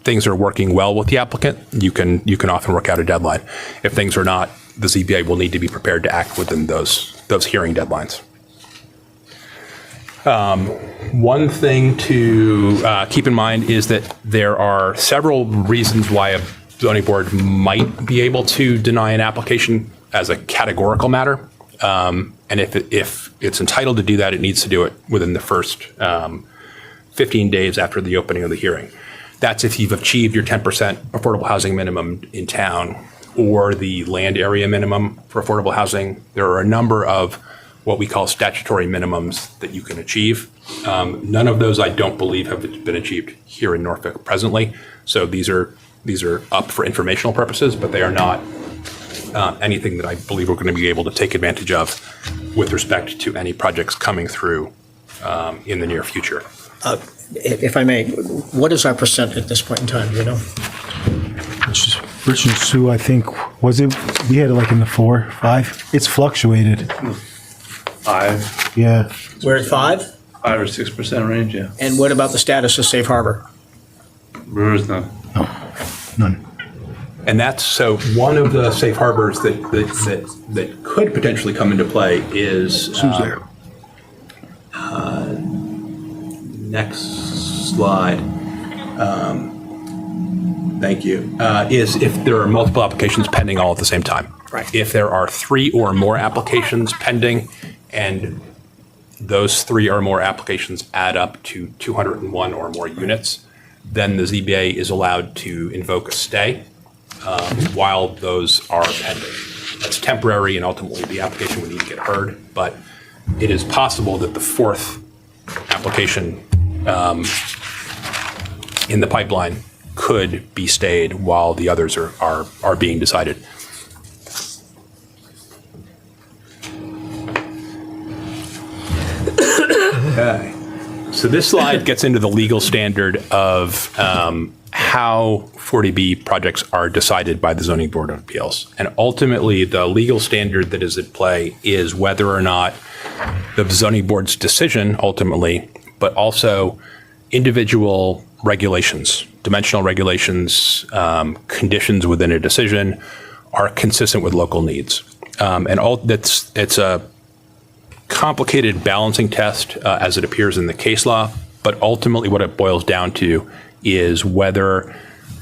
things are working well with the applicant, you can often work out a deadline. If things are not, the ZBA will need to be prepared to act within those hearing deadlines. One thing to keep in mind is that there are several reasons why a zoning board might be able to deny an application as a categorical matter. And if it's entitled to do that, it needs to do it within the first 15 days after the opening of the hearing. That's if you've achieved your 10% affordable housing minimum in town or the land area minimum for affordable housing. There are a number of what we call statutory minimums that you can achieve. None of those I don't believe have been achieved here in Norfolk presently. So these are up for informational purposes, but they are not anything that I believe we're going to be able to take advantage of with respect to any projects coming through in the near future. If I may, what is our percent at this point in time, do you know? Rich and Sue, I think, we had it like in the 4, 5. It's fluctuated. 5. Yeah. We're at 5? 5 or 6% range, yeah. And what about the status of safe harbor? There is none. No, none. And that's so one of the safe harbors that could potentially come into play is Sue's there. Next slide. Thank you. Is if there are multiple applications pending all at the same time. Right. If there are 3 or more applications pending and those 3 or more applications add up to 201 or more units, then the ZBA is allowed to invoke a stay while those are pending. That's temporary and ultimately the application would need to get heard, but it is possible that the 4th application in the pipeline could be stayed while the others are being decided. Okay. So this slide gets into the legal standard of how 40B projects are decided by the Zoning Board of Appeals. And ultimately, the legal standard that is at play is whether or not the Zoning Board's decision ultimately, but also individual regulations, dimensional regulations, conditions within a decision are consistent with local needs. It's a complicated balancing test as it appears in the case law, but ultimately what it boils down to is whether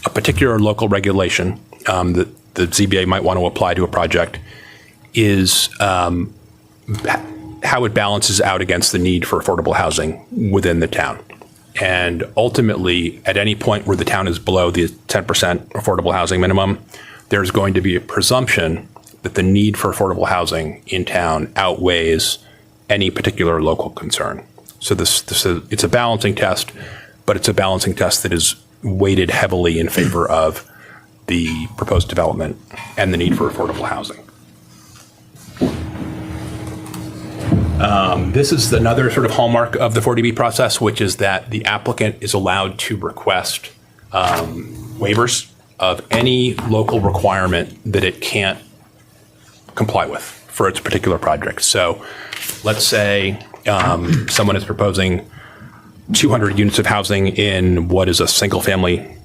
a particular local regulation that the ZBA might want to apply to a project is how it balances out against the need for affordable housing within the town. And ultimately, at any point where the town is below the 10% affordable housing minimum, there's going to be a presumption that the need for affordable housing in town outweighs any particular local concern. So it's a balancing test, but it's a balancing test that is weighted heavily in favor of the proposed development and the need for affordable housing. This is another sort of hallmark of the 40B process, which is that the applicant is allowed to request waivers of any local requirement that it can't comply with for its particular project. So let's say someone is proposing 200 units of housing in what is a single-family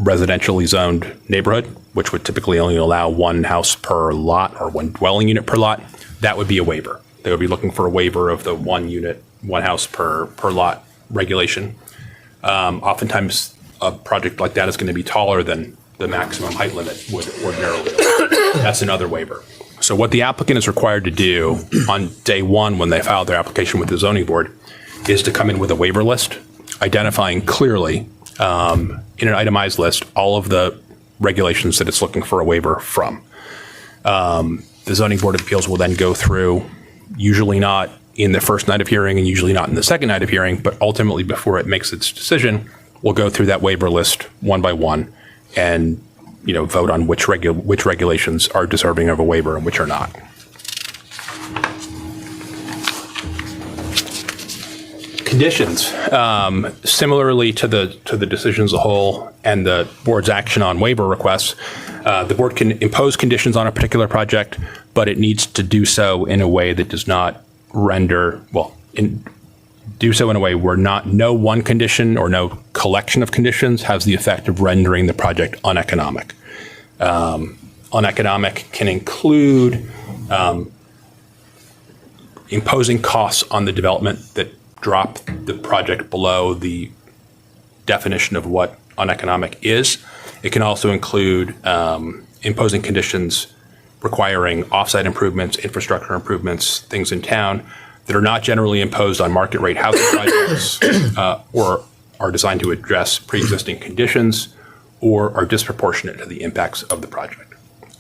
residentially zoned neighborhood, which would typically only allow one house per lot or one dwelling unit per lot. That would be a waiver. They would be looking for a waiver of the one unit, one house per lot regulation. Oftentimes, a project like that is going to be taller than the maximum height limit would ordinarily. That's another waiver. So what the applicant is required to do on day one when they file their application with the zoning board is to come in with a waiver list, identifying clearly in an itemized list all of the regulations that it's looking for a waiver from. The Zoning Board of Appeals will then go through, usually not in the first night of hearing and usually not in the second night of hearing, but ultimately before it makes its decision, we'll go through that waiver list one by one and vote on which regulations are deserving of a waiver and which are not. Conditions, similarly to the decision as a whole and the board's action on waiver requests, the board can impose conditions on a particular project, but it needs to do so in a way that does not render, do so in a way where no one condition or no collection of conditions has the effect of rendering the project uneconomic. Uneconomic can include imposing costs on the development that drop the project below the definition of what uneconomic is. It can also include imposing conditions requiring offsite improvements, infrastructure improvements, things in town that are not generally imposed on market rate housing projects or are designed to address pre-existing conditions or are disproportionate to the impacts of the project.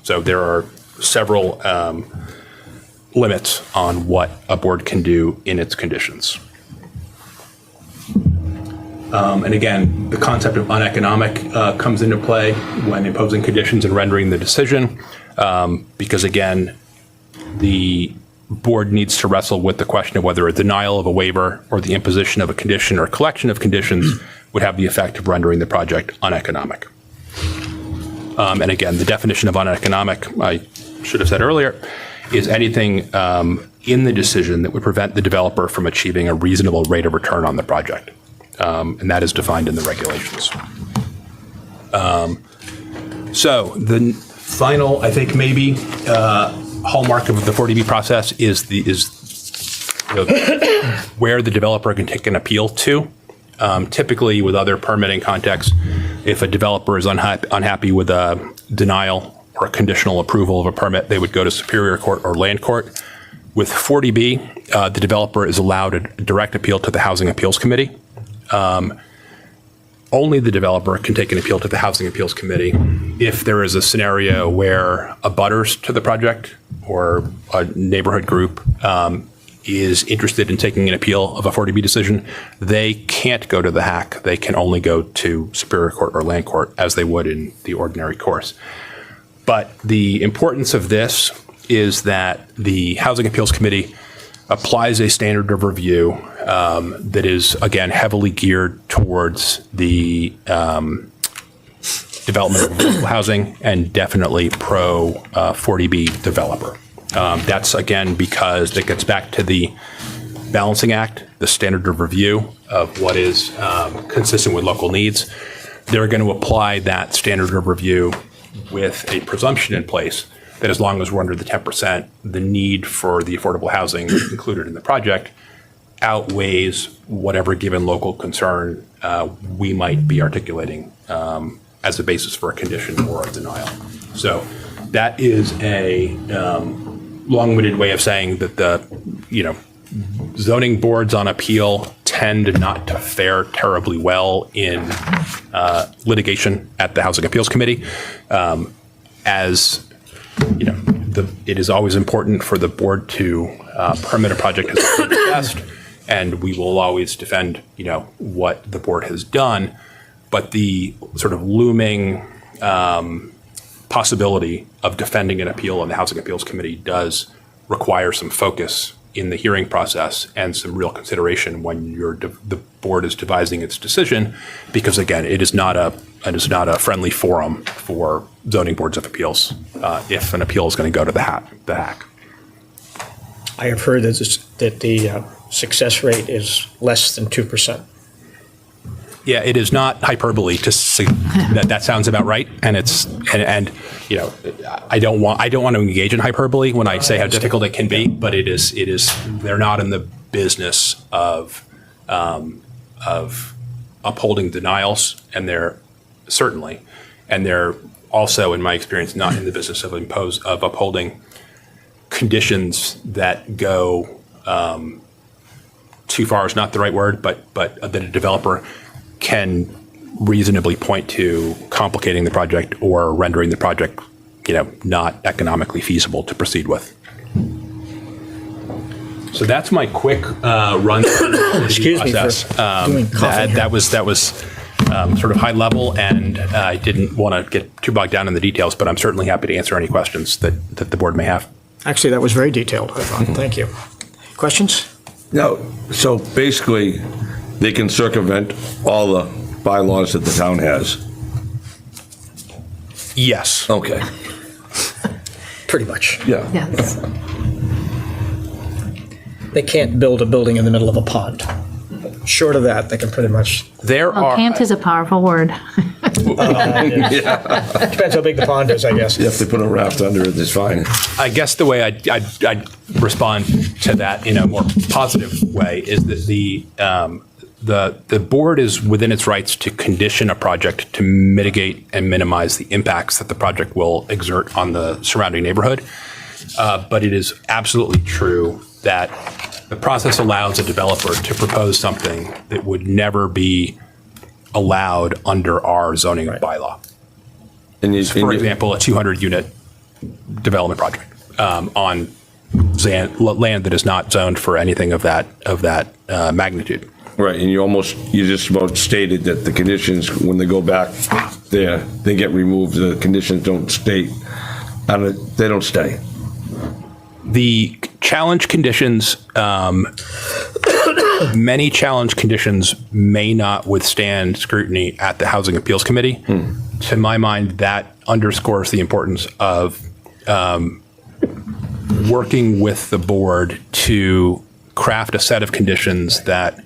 So there are several limits on what a board can do in its conditions. And again, the concept of uneconomic comes into play when imposing conditions and rendering the decision, because again, the board needs to wrestle with the question of whether a denial of a waiver or the imposition of a condition or a collection of conditions would have the effect of rendering the project uneconomic. And again, the definition of uneconomic, I should have said earlier, is anything in the decision that would prevent the developer from achieving a reasonable rate of return on the project. And that is defined in the regulations. So the final, I think maybe, hallmark of the 40B process is where the developer can take an appeal to. Typically, with other permitting contexts, if a developer is unhappy with a denial or a conditional approval of a permit, they would go to Superior Court or Land Court. With 40B, the developer is allowed a direct appeal to the Housing Appeals Committee. Only the developer can take an appeal to the Housing Appeals Committee if there is a scenario where abutters to the project or a neighborhood group is interested in taking an appeal of a 40B decision, they can't go to the HAC. They can only go to Superior Court or Land Court as they would in the ordinary course. But the importance of this is that the Housing Appeals Committee applies a standard of review that is, again, heavily geared towards the development of affordable housing and definitely pro 40B developer. That's, again, because it gets back to the balancing act, the standard of review of what is consistent with local needs. They're going to apply that standard of review with a presumption in place that as long as we're under the 10%, the need for the affordable housing included in the project outweighs whatever given local concern we might be articulating as a basis for a condition or a denial. So that is a long-winded way of saying that the, zoning boards on appeal tend not to fare terribly well in litigation at the Housing Appeals Committee. It is always important for the board to permit a project as best, and we will always defend, what the board has done. But the sort of looming possibility of defending an appeal on the Housing Appeals Committee does require some focus in the hearing process and some real consideration when the board is devising its decision, because again, it is not a friendly forum for zoning boards of appeals if an appeal is going to go to the HAC. I have heard that the success rate is less than 2%. Yeah, it is not hyperbole to say that sounds about right, and I don't want to engage in hyperbole when I say how difficult it can be, but it is they're not in the business of upholding denials, and they're also, in my experience, not in the business of upholding conditions that go too far is not the right word, but that a developer can reasonably point to complicating the project or rendering the project, not economically feasible to proceed with. So that's my quick run through the Excuse me process. for doing coughing here. That was sort of high level, and I didn't want to get too bogged down in the details, but I'm certainly happy to answer any questions that the board may have. Actually, that was very detailed, I thought. Thank you. Questions? No, so basically, they can circumvent all the bylaws that the town has. Yes. Okay. Pretty much. Yeah. Yes. They can't build a building in the middle of a pond. Short of that, they can pretty much. Well, can't is a powerful word. Depends how big the pond is, I guess. If they put a raft under it, it's fine. I guess the way I'd respond to that in a more positive way is that the board is within its rights to condition a project to mitigate and minimize the impacts that the project will exert on the surrounding neighborhood. But it is absolutely true that the process allows a developer to propose something that would never be allowed under our zoning bylaw. For example, a 200-unit development project on land that is not zoned for anything of that magnitude. Right, and you just about stated that the conditions, when they go back there, they get removed, the conditions don't stay, they don't stay. The challenge conditions, many challenge conditions may not withstand scrutiny at the Housing Appeals Committee. To my mind, that underscores the importance of working with the board to craft a set of conditions that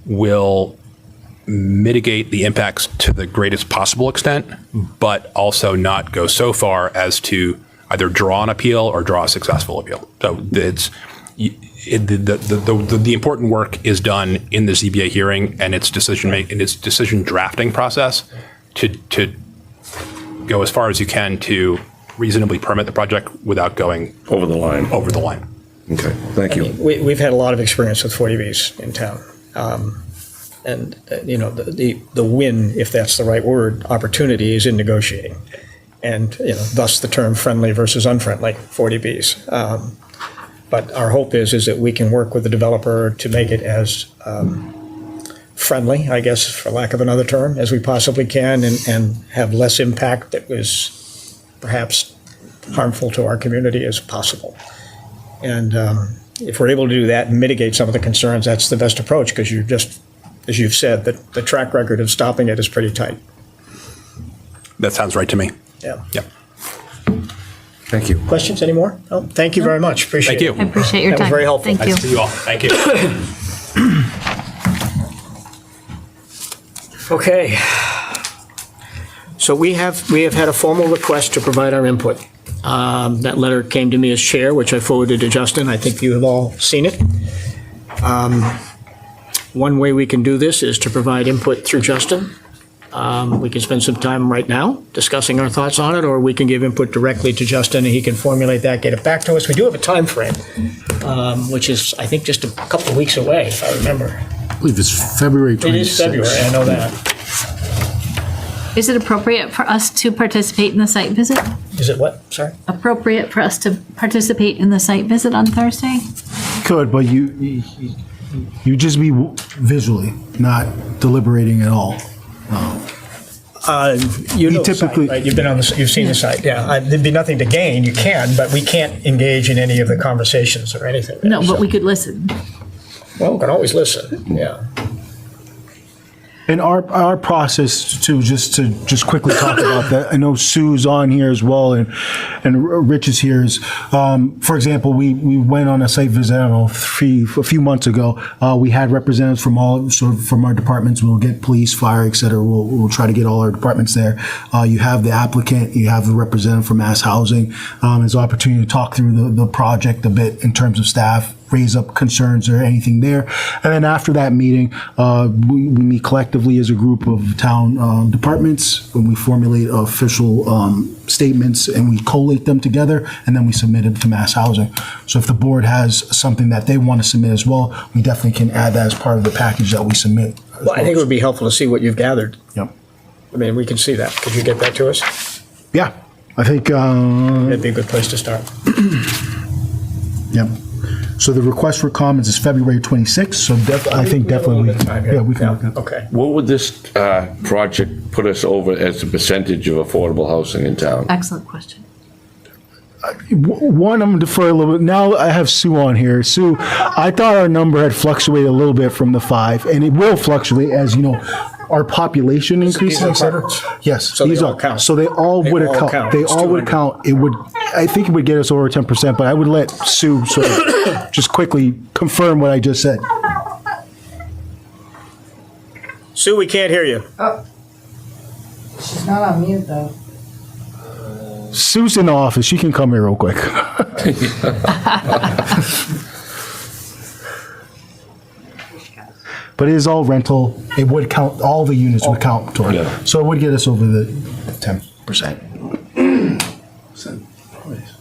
will mitigate the impacts to the greatest possible extent, but also not go so far as to either draw an appeal or draw a successful appeal. So the important work is done in the ZBA hearing and its decision drafting process to go as far as you can to reasonably permit the project without going over the line. Okay, thank you. We've had a lot of experience with 40Bs in town. And the win, if that's the right word, opportunity is in negotiating. And thus the term friendly versus unfriendly 40Bs. But our hope is that we can work with the developer to make it as friendly, I guess, for lack of another term, as we possibly can, and have less impact that was perhaps harmful to our community as possible. And if we're able to do that and mitigate some of the concerns, that's the best approach, because you're just, as you've said, the track record of stopping it is pretty tight. That sounds right to me. Yeah. Yep. Thank you. Questions anymore? Oh, thank you very much. Appreciate Thank it. you. I appreciate your That time. was very helpful. Thank you. Nice to see you all. Thank you. Okay. So we have had a formal request to provide our input. That letter came to me as chair, which I forwarded to Justin. I think you have all seen it. One way we can do this is to provide input through Justin. We can spend some time right now discussing our thoughts on it, or we can give input directly to Justin, and he can formulate that, get it back to us. We do have a time frame, which is, I think, just a couple of weeks away, if I remember. I believe it's February 26th. It is February, I know that. Is it appropriate for us to participate in the site visit? Is it what? Sorry? Appropriate for us to participate in the site visit on Thursday? Could, but you just be visually, not deliberating at all. You know the typically- site, right? You've been on the, you've seen the site, yeah. There'd be nothing to gain, you can, but we can't engage in any of the conversations or anything. there, No, so- but we could listen. Well, we can always listen, yeah. And our process to just quickly talk about that. I know Sue's on here as well, and Rich is here. For example, we went on a site visit, I don't know, a few months ago. We had representatives from from our departments. We'll get police, fire, et cetera. We'll try to get all our departments there. You have the applicant, you have the representative from Mass Housing. There's an opportunity to talk through the project a bit in terms of staff, raise up concerns or anything there. And then after that meeting, we meet collectively as a group of town departments, and we formulate official statements, and we collate them together, and then we submit it to Mass Housing. So if the board has something that they want to submit as well, we definitely can add that as part of the package that we submit. Well, I think it would be helpful to see what you've gathered. Yep. I mean, we can see that. Could you get that to us? Yeah, I think, That'd be a good place to start. yep. So the request for comments is February 26th, so I think We have a little definitely, bit of time here. yeah, we can look at. Okay. What would this project put us over as a percentage of affordable housing in town? Excellent question. One, I'm going to defer a little bit. Now I have Sue on here. Sue, I thought our number had fluctuated a little bit from the 5, and it will fluctuate as, our population increases. These are parts? Yes. So they these all are- count. So they all They would all account. count. They It's all would 200. count. I think it would get us over 10%, but I would let Sue sort of just quickly confirm what I just said. Sue, we can't hear you. She's not on mute, though. Sue's in the office. She can come here real quick. But it is all rental. It would count, all the units would count toward it. Yeah. So it would get us over the 10%.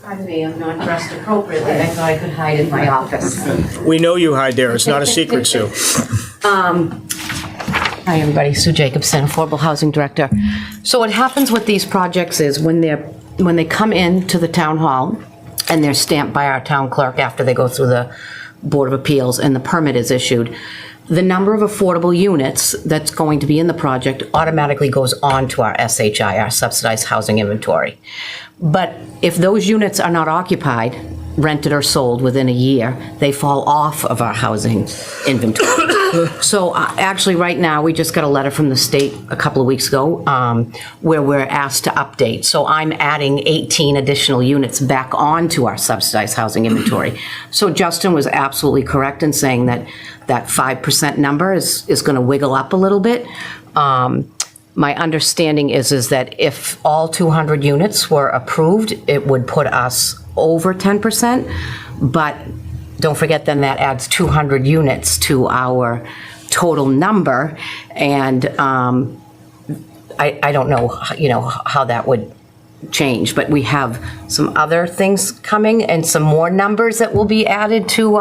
Pardon me, I'm not dressed appropriately. I thought I could hide in my office. We know you hide there. It's not a secret, Sue. Hi, everybody. Sue Jacobson, Affordable Housing Director. So what happens with these projects is when they come in to the town hall and they're stamped by our town clerk after they go through the Board of Appeals and the permit is issued, the number of affordable units that's going to be in the project automatically goes on to our SHI, our Subsidized Housing Inventory. But if those units are not occupied, rented or sold within a year, they fall off of our housing inventory. So actually, right now, we just got a letter from the state a couple of weeks ago where we're asked to update. So I'm adding 18 additional units back onto our subsidized housing inventory. So Justin was absolutely correct in saying that that 5% number is going to wiggle up a little bit. My understanding is that if all 200 units were approved, it would put us over 10%, but don't forget then that adds 200 units to our total number, and I don't know, how that would change, but we have some other things coming and some more numbers that will be added to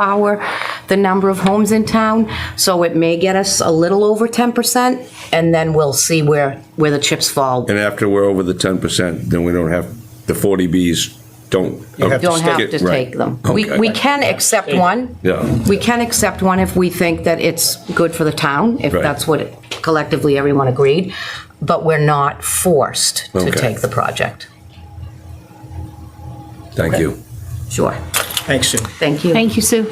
the number of homes in town, so it may get us a little over 10%, and then we'll see where the chips fall. And after we're over the 10%, then we don't have the 40Bs don't. You have to Don't have to Right. take them. Okay. We can accept one. Yeah. We can accept one if we think that it's good for the town, if Right. that's what collectively everyone agreed, but we're not forced to Okay. take the project. Thank you. Sure. Thanks, Sue. Thank you. Thank you, Sue.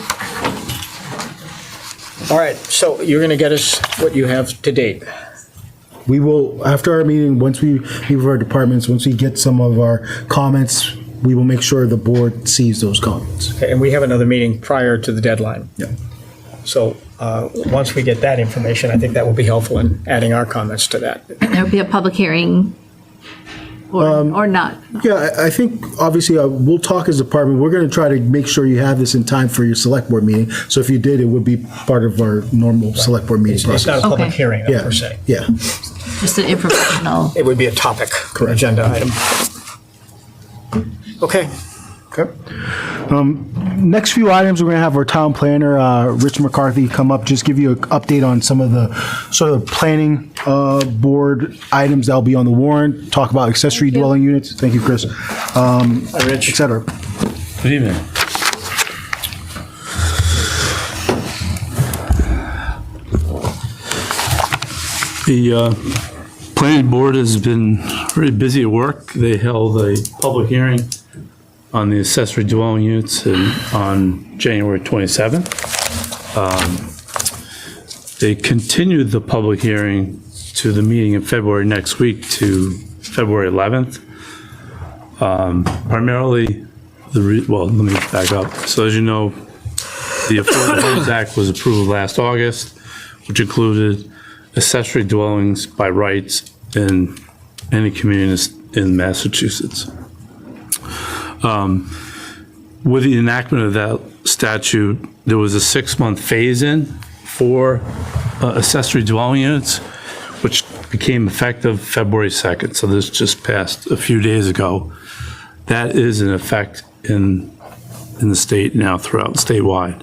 All right, so you're going to get us what you have to date. We will, after our meeting, once we meet with our departments, once we get some of our comments, we will make sure the board sees those comments. Okay, and we have another meeting prior to the deadline. Yeah. So once we get that information, I think that will be helpful in adding our comments to that. There'll be a public hearing or not. Yeah, I think, obviously, we'll talk as a department. We're going to try to make sure you have this in time for your select board meeting. So if you did, it would be part of our normal select board meeting It's not a process. public Okay. hearing, though, Yeah, per se. yeah. Just an informational. It would be a topic, agenda item. Okay. Okay. Next few items, we're going to have our town planner, Rich McCarthy, come up, just give you an update on some of the sort of planning board items that'll be on the warrant, talk about accessory dwelling units. Thank you, Chris. Rich. Et cetera. Good evening. The planning board has been very busy at work. They held a public hearing on the accessory dwelling units on January 27th. They continued the public hearing to the meeting in February next week to February 11th. Primarily, well, let me back up. So as you know, the Affordable Homes Act was approved last August, which included accessory dwellings by rights in any communities in Massachusetts. With the enactment of that statute, there was a 6-month phase-in for accessory dwelling units, which became effective February 2nd. So this just passed a few days ago. That is in effect in the state now, throughout statewide.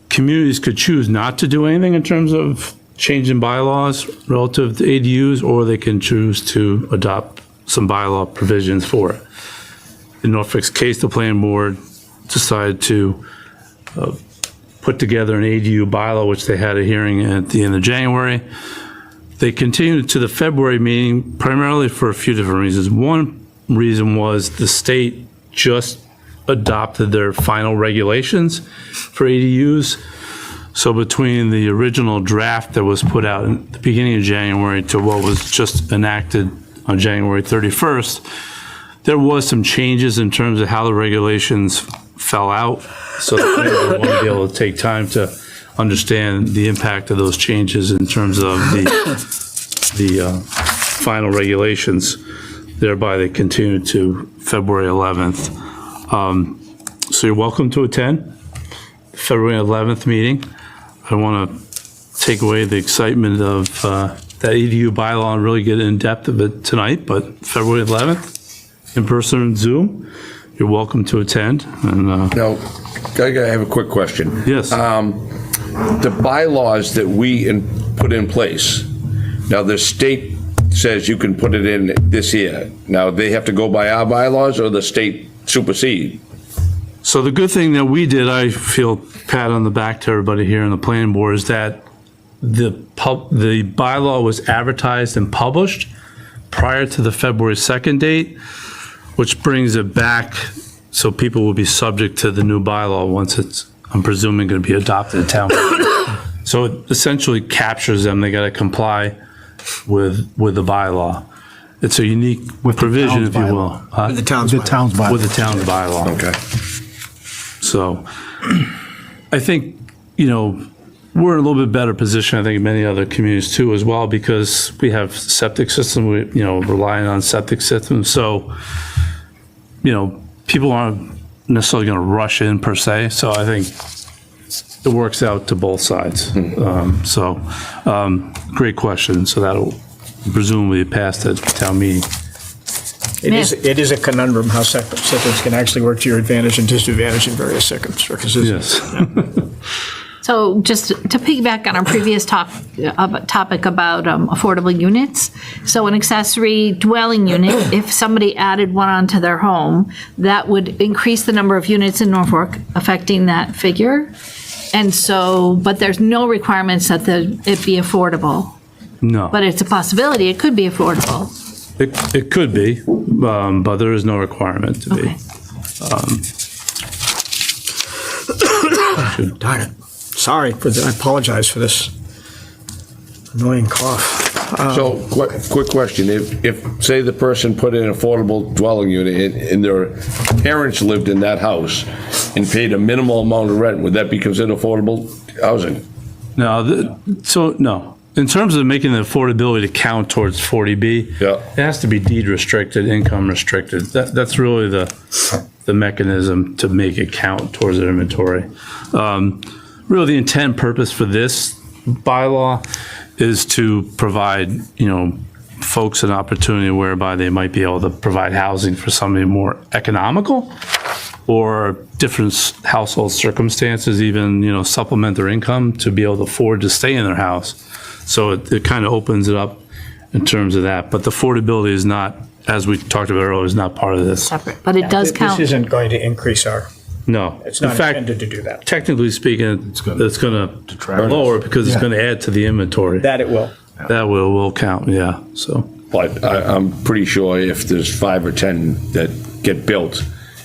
Communities could choose not to do anything in terms of changing bylaws relative to ADUs, or they can choose to adopt some bylaw provisions for it. In Norfolk's case, the planning board decided to put together an ADU bylaw, which they had a hearing at the end of January. They continued to the February meeting primarily for a few different reasons. One reason was the state just adopted their final regulations for ADUs. So between the original draft that was put out in the beginning of January to what was just enacted on January 31st, there was some changes in terms of how the regulations fell out. So the planning board wanted to be able to take time to understand the impact of those changes in terms of the final regulations. Thereby, they continued to February 11th. So you're welcome to attend the February 11th meeting. I want to take away the excitement of that EDU bylaw and really get in depth of it tonight, but February 11th, in person and Zoom, you're welcome to attend. And Now, I have a quick question. Yes. The bylaws that we put in place, now the state says you can put it in this year. Now, they have to go by our bylaws or the state supersede? So the good thing that we did, I feel pat on the back to everybody here on the planning board, is that the bylaw was advertised and published prior to the February 2nd date, which brings it back so people will be subject to the new bylaw once it's, I'm presuming, going to be adopted in town. So it essentially captures them. They got to comply with the bylaw. It's a unique provision, if you will. With the town's bylaw. With the town's bylaw. Okay. So I think, we're in a little bit better position, I think, in many other communities too as well, because we have septic system, relying on septic systems. So, people aren't necessarily going to rush in per se. So I think it works out to both sides. Great question. So that'll presumably pass at town meeting. It is a conundrum how systems can actually work to your advantage and disadvantage in various circumstances. Yes. So just to piggyback on our previous topic about affordable units, so an accessory dwelling unit, if somebody added one onto their home, that would increase the number of units in Norfolk, affecting that figure. And so, but there's no requirements that it be affordable. No. But it's a possibility, it could be affordable. It could be, but there is no requirement to be. Darn it. Sorry I apologize for this annoying cough. So, quick question, if, say the person put in an affordable dwelling unit and their parents lived in that house and paid a minimal amount of rent, would that be considered affordable housing? No, no. In terms of making the affordability to count towards 40B, Yeah. it has to be deed restricted, income restricted. That's really the mechanism to make it count towards their inventory. Really, the intent and purpose for this bylaw is to provide, folks an opportunity whereby they might be able to provide housing for somebody more economical or different household circumstances, even, supplement their income to be able to afford to stay in their house. So it kind of opens it up in terms of that. But the affordability is not, as we talked about earlier, is not part of this. Separate, but it does count. This isn't going to increase our, No. it's not In fact, intended to do that. technically speaking, it's going to lower because it's going to add to the inventory. That it will. That will count, yeah, so. But I'm pretty sure if there's 5 or 10 that get built,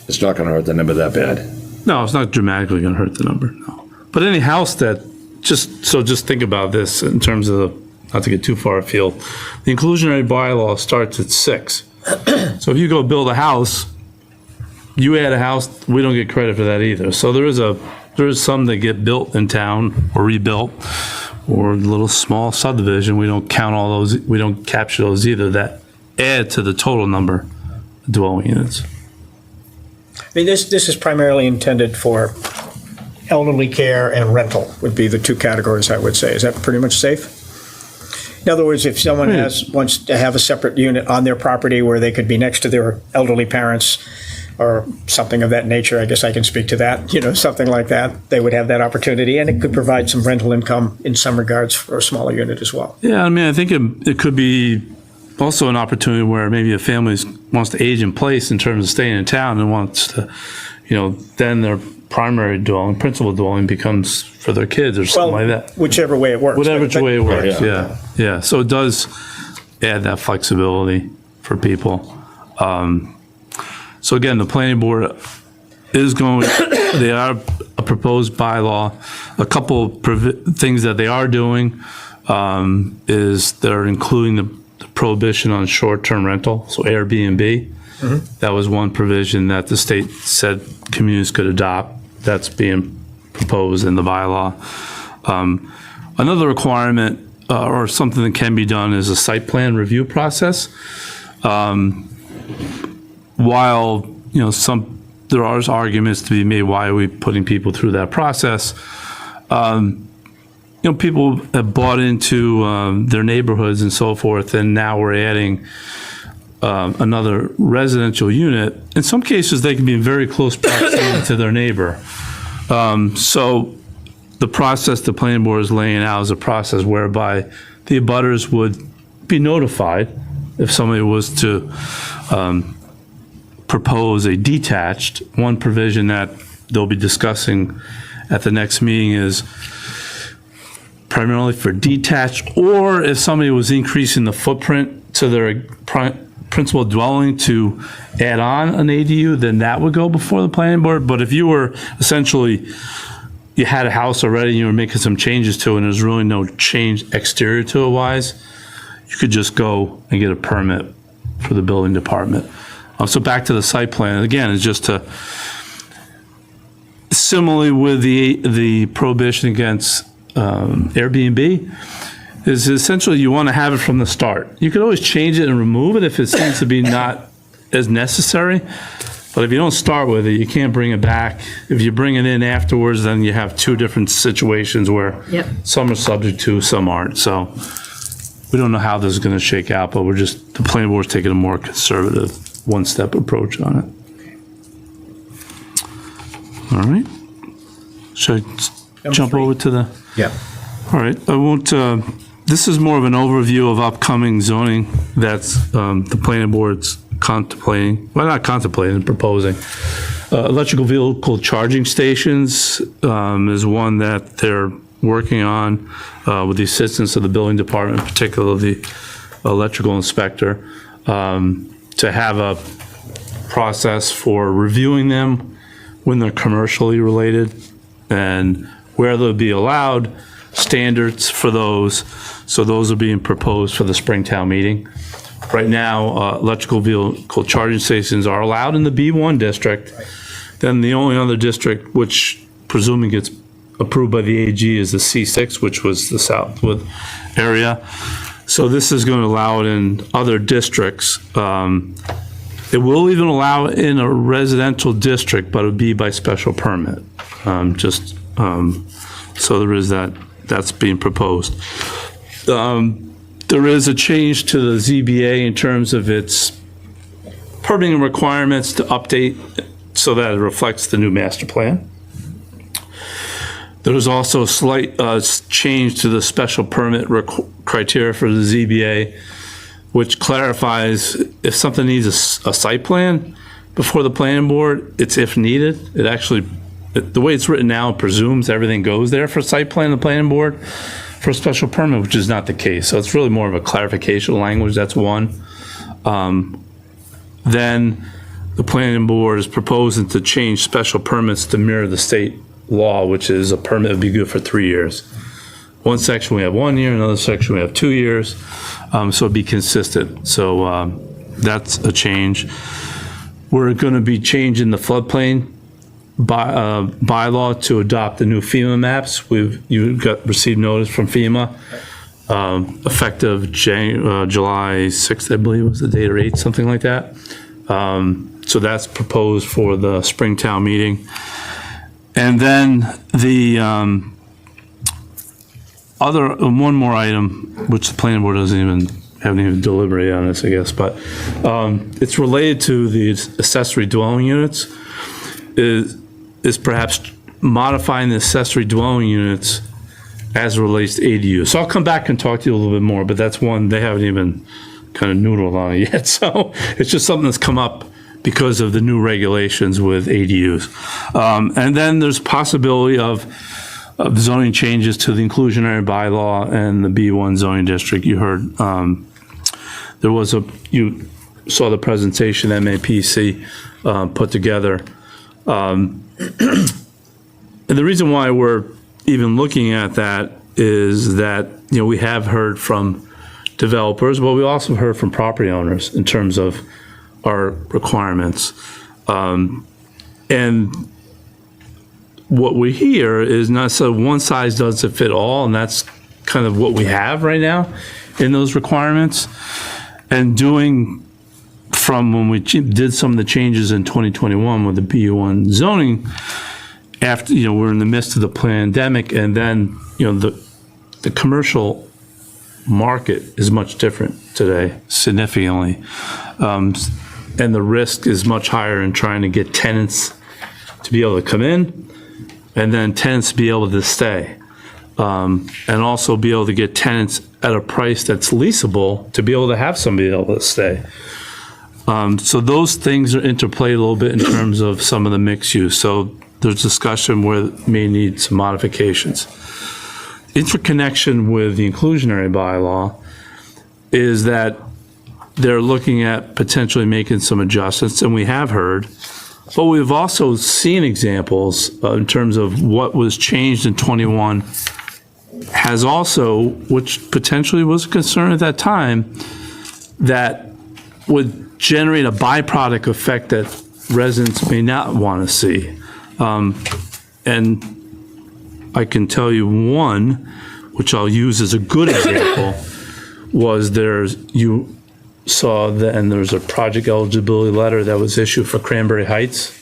it's not gonna hurt the number that bad. No, it's not dramatically going to hurt the number, no. But any house that, just think about this in terms of, not to get too far afield, the inclusionary bylaw starts at 6. So if you go build a house, you add a house, we don't get credit for that either. So there is some that get built in town or rebuilt, or a little small subdivision, we don't count all those, we don't capture those either, that add to the total number of dwelling units. I mean, this is primarily intended for elderly care and rental would be the two categories, I would say. Is that pretty much safe? In other words, if someone wants to have a separate unit on their property where they could be next to their elderly parents or something of that nature, I guess I can speak to that, something like that, they would have that opportunity, and it could provide some rental income in some regards for a smaller unit as well. Yeah, I mean, I think it could be also an opportunity where maybe a family wants to age in place in terms of staying in town and wants to, then their primary dwelling, principal dwelling becomes for their kids or something like that. Whichever way it works. Whatever way it works, yeah. So it does add that flexibility for people. So again, the planning board is they are a proposed bylaw. A couple things that they are doing is they're including the prohibition on short-term rental, so Airbnb. That was one provision that the state said communities could adopt. That's being proposed in the bylaw. Another requirement or something that can be done is a site plan review process. While, there are arguments to be made, why are we putting people through that process? People have bought into their neighborhoods and so forth, and now we're adding another residential unit. In some cases, they can be in very close proximity to their neighbor. So the process the planning board is laying out is a process whereby the abutters would be notified if somebody was to propose a detached. One provision that they'll be discussing at the next meeting is primarily for detached, or if somebody was increasing the footprint to their principal dwelling to add on an ADU, then that would go before the planning board. But if you were essentially, you had a house already and you were making some changes to it and there's really no change exterior to it wise, you could just go and get a permit for the building department. So back to the site plan, again, it's just to, similarly with the prohibition against Airbnb, is essentially you want to have it from the start. You could always change it and remove it if it seems to be not as necessary, but if you don't start with it, you can't bring it back. If you bring it in afterwards, then you have two different situations where some are subject to, some aren't. So we don't know how this is going to shake out, but the planning board's taking a more conservative one-step approach on it. All right. Should I jump over to the? Yeah. All right, I won't, this is more of an overview of upcoming zoning that's the planning board's contemplating, well, not contemplating, proposing. Electrical vehicle charging stations is one that they're working on with the assistance of the building department, particularly the electrical inspector, to have a process for reviewing them when they're commercially related and where they'll be allowed, standards for those. So those are being proposed for the Springtown meeting. Right now, electrical vehicle charging stations are allowed in the B1 district. Then the only other district, which presuming gets approved by the AG, is the C6, which was the Southwood area. So this is going to allow it in other districts. It will even allow it in a residential district, but it would be by special permit. So there is that, that's being proposed. There is a change to the ZBA in terms of its permitting requirements to update so that it reflects the new master plan. There was also a slight change to the special permit criteria for the ZBA, which clarifies if something needs a site plan before the planning board, it's if needed. It actually, the way it's written now, presumes everything goes there for site plan, the planning board, for a special permit, which is not the case. So it's really more of a clarification language, that's one. Then the planning board is proposing to change special permits to mirror the state law, which is a permit would be good for 3 years. One section we have 1 year, another section we have 2 years. So it'd be consistent. So that's a change. We're going to be changing the floodplain bylaw to adopt the new FEMA maps. Received notice from FEMA, effective July 6th, I believe was the date, or 8th, something like that. So that's proposed for the Springtown meeting. And then the one more item, which the planning board haven't even deliberated on this, I guess, but it's related to the accessory dwelling units, is perhaps modifying the accessory dwelling units as it relates to ADU. So I'll come back and talk to you a little bit more, but that's one, they haven't even kind of noodled on it yet. So it's just something that's come up because of the new regulations with ADUs. And then there's possibility of zoning changes to the inclusionary bylaw and the B1 zoning district. You heard, you saw the presentation MAPC put together. And the reason why we're even looking at that is that, we have heard from developers, but we also heard from property owners in terms of our requirements. And what we hear is not so one size doesn't fit all, and that's kind of what we have right now in those requirements. And doing from when we did some of the changes in 2021 with the B1 zoning, after, we're in the midst of the pandemic, and then, the commercial market is much different today, significantly. And the risk is much higher in trying to get tenants to be able to come in, and then tenants to be able to stay. And also be able to get tenants at a price that's leasable to be able to have somebody able to stay. So those things are interplayed a little bit in terms of some of the mixed use. So there's discussion where it may need some modifications. Interconnection with the inclusionary bylaw is that they're looking at potentially making some adjustments, and we have heard, but we've also seen examples in terms of what was changed in 21 has also, which potentially was a concern at that time, that would generate a byproduct effect that residents may not want to see. And I can tell you one, which I'll use as a good example, was you saw that, and there's a project eligibility letter that was issued for Cranberry Heights.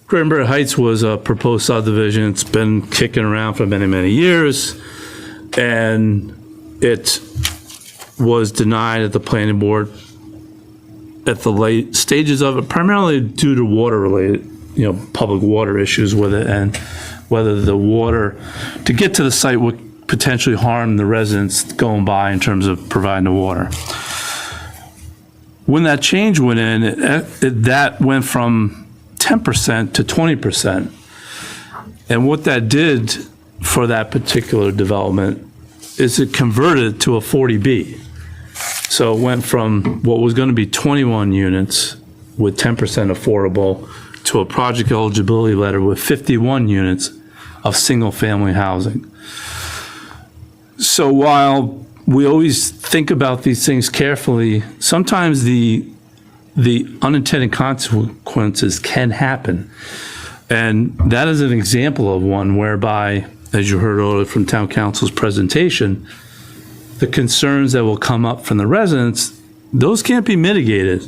Cranberry Heights was a proposed subdivision. It's been kicking around for many, many years, and it was denied at the planning board at the late stages of it, primarily due to water-related, public water issues with it, and whether the water to get to the site would potentially harm the residents going by in terms of providing the water. When that change went in, that went from 10% to 20%. And what that did for that particular development is it converted to a 40B. So it went from what was going to be 21 units with 10% affordable to a project eligibility letter with 51 units of single-family housing. So while we always think about these things carefully, sometimes the unintended consequences can happen. And that is an example of one whereby, as you heard earlier from Town Council's presentation, the concerns that will come up from the residents, those can't be mitigated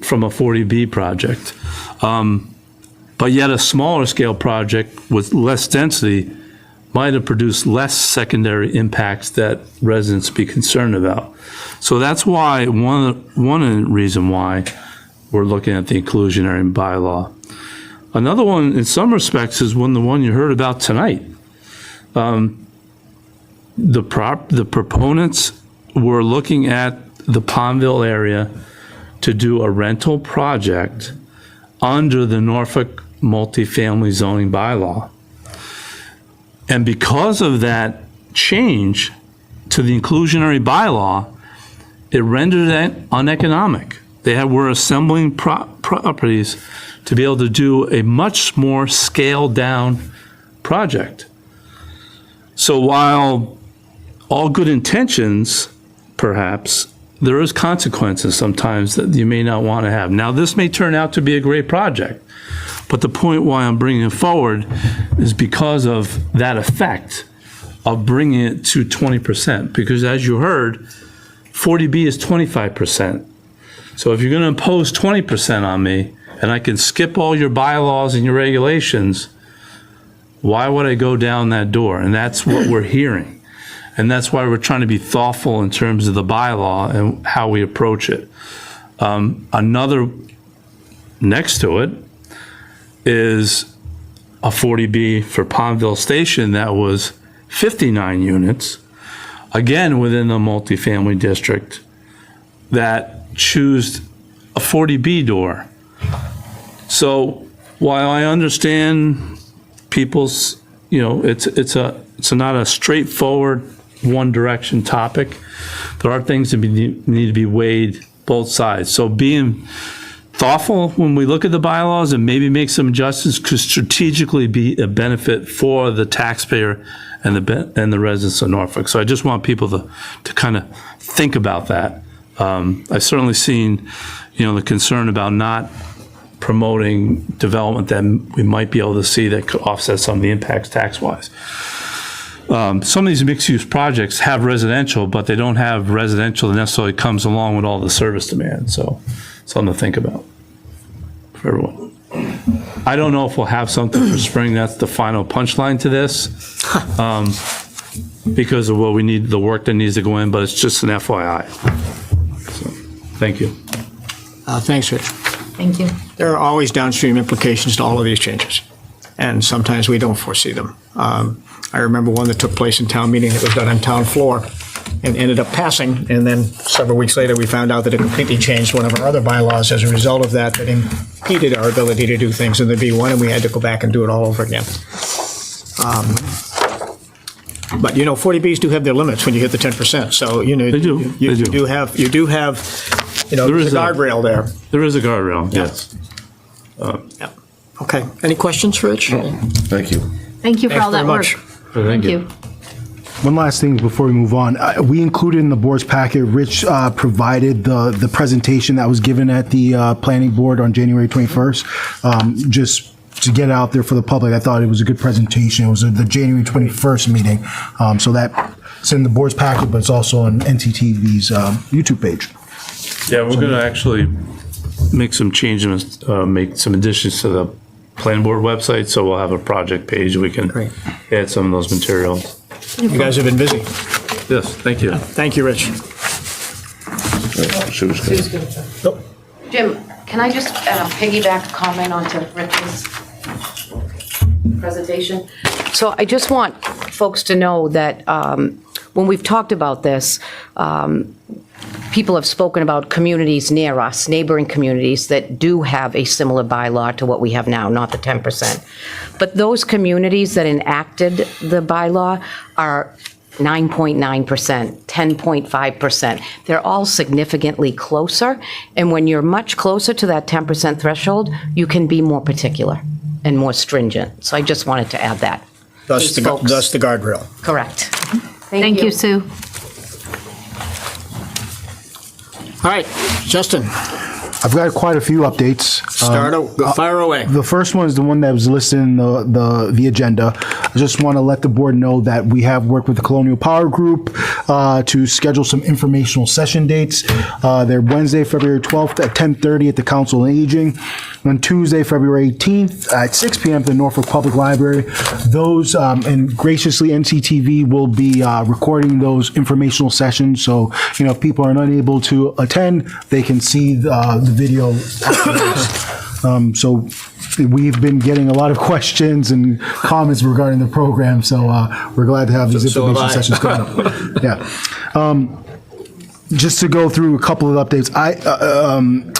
from a 40B project. But yet a smaller scale project with less density might have produced less secondary impacts that residents be concerned about. So that's why one reason why we're looking at the inclusionary bylaw. Another one, in some respects, is the one you heard about tonight. The proponents were looking at the Palmville area to do a rental project under the Norfolk multifamily zoning bylaw. And because of that change to the inclusionary bylaw, it rendered it uneconomic. Were assembling properties to be able to do a much more scaled down project. So while all good intentions, perhaps, there is consequences sometimes that you may not want to have. Now, this may turn out to be a great project, but the point why I'm bringing it forward is because of that effect of bringing it to 20%. Because as you heard, 40B is 25%. So if you're going to impose 20% on me, and I can skip all your bylaws and your regulations, why would I go down that door? And that's what we're hearing. And that's why we're trying to be thoughtful in terms of the bylaw and how we approach it. Another next to it is a 40B for Palmville Station that was 59 units, again within the multifamily district, that choose a 40B door. So while I understand people's, it's not a straightforward one direction topic, there are things that need to be weighed both sides. So being thoughtful when we look at the bylaws and maybe make some adjustments could strategically be a benefit for the taxpayer and the residents of Norfolk. So I just want people to kind of think about that. I've certainly seen, the concern about not promoting development that we might be able to see that could offset some of the impacts tax-wise. Some of these mixed-use projects have residential, but they don't have residential that necessarily comes along with all the service demand. So something to think about for everyone. I don't know if we'll have something for spring. That's the final punchline to this, because of what we need, the work that needs to go in, but it's just an FYI. So, thank you. Thanks, Rich. Thank you. There are always downstream implications to all of these changes, and sometimes we don't foresee them. I remember one that took place in town meeting that was done on town floor and ended up passing, and then several weeks later, we found out that it completely changed one of our other bylaws as a result of that impeded our ability to do things in the B1, and we had to go back and do it all over again. But 40Bs do have their limits when you hit the 10%. So they do. You do have there's a guardrail there. There is a guardrail. Yes. Yeah. Okay. Any questions for Rich? Thank you. Thank you for all that work. Thank you. One last thing before we move on. We included in the board's packet, Rich provided the presentation that was given at the planning board on January 21st. Just to get it out there for the public, I thought it was a good presentation. It was the January 21st meeting. So that's in the board's packet, but it's also on NTTV's YouTube page. Yeah, we're going to actually make some changes, make some additions to the planning board website. So we'll have a project page. We can add some of those materials. You guys have been busy. Yes, thank you. Thank you, Rich. Jim, can I just piggyback a comment onto Rich's? presentation. So I just want folks to know that when we've talked about this, people have spoken about communities near us, neighboring communities that do have a similar bylaw to what we have now, not the 10%. But those communities that enacted the bylaw are 9.9%, 10.5%. They're all significantly closer. And when you're much closer to that 10% threshold, you can be more particular and more stringent. So I just wanted to add that. Thus the guardrail. Correct. Thank you, Sue. All right, Justin, I've got quite a few updates. fire away. The first one is the one that was listed in the agenda. I just want to let the board know that we have worked with the Colonial Power Group to schedule some informational session dates. They're Wednesday, February 12th at 10:30 at the Council on Aging, on Tuesday, February 18th at 6 p.m. at the Norfolk Public Library. Those, and graciously NCTV will be recording those informational sessions, so if people are unable to attend, they can see the video afterwards. So we've been getting a lot of questions and comments regarding the program, so we're glad to have these information sessions coming up. Yeah. Just to go through a couple of updates,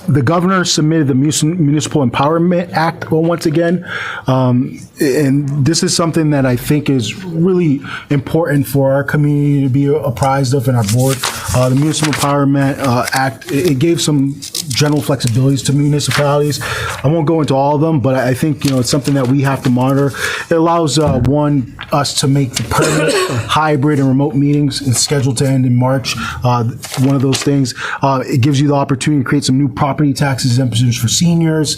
the governor submitted the Municipal Empowerment Act once again, and this is something that I think is really important for our community to be apprised of in our board. The Municipal Empowerment Act, it gave some general flexibilities to municipalities. I won't go into all of them, but I think it's something that we have to monitor. It allows us to make the permanent, hybrid, and remote meetings. It's scheduled to end in March. One of those things. It gives you the opportunity to create some new property tax exemptions for seniors,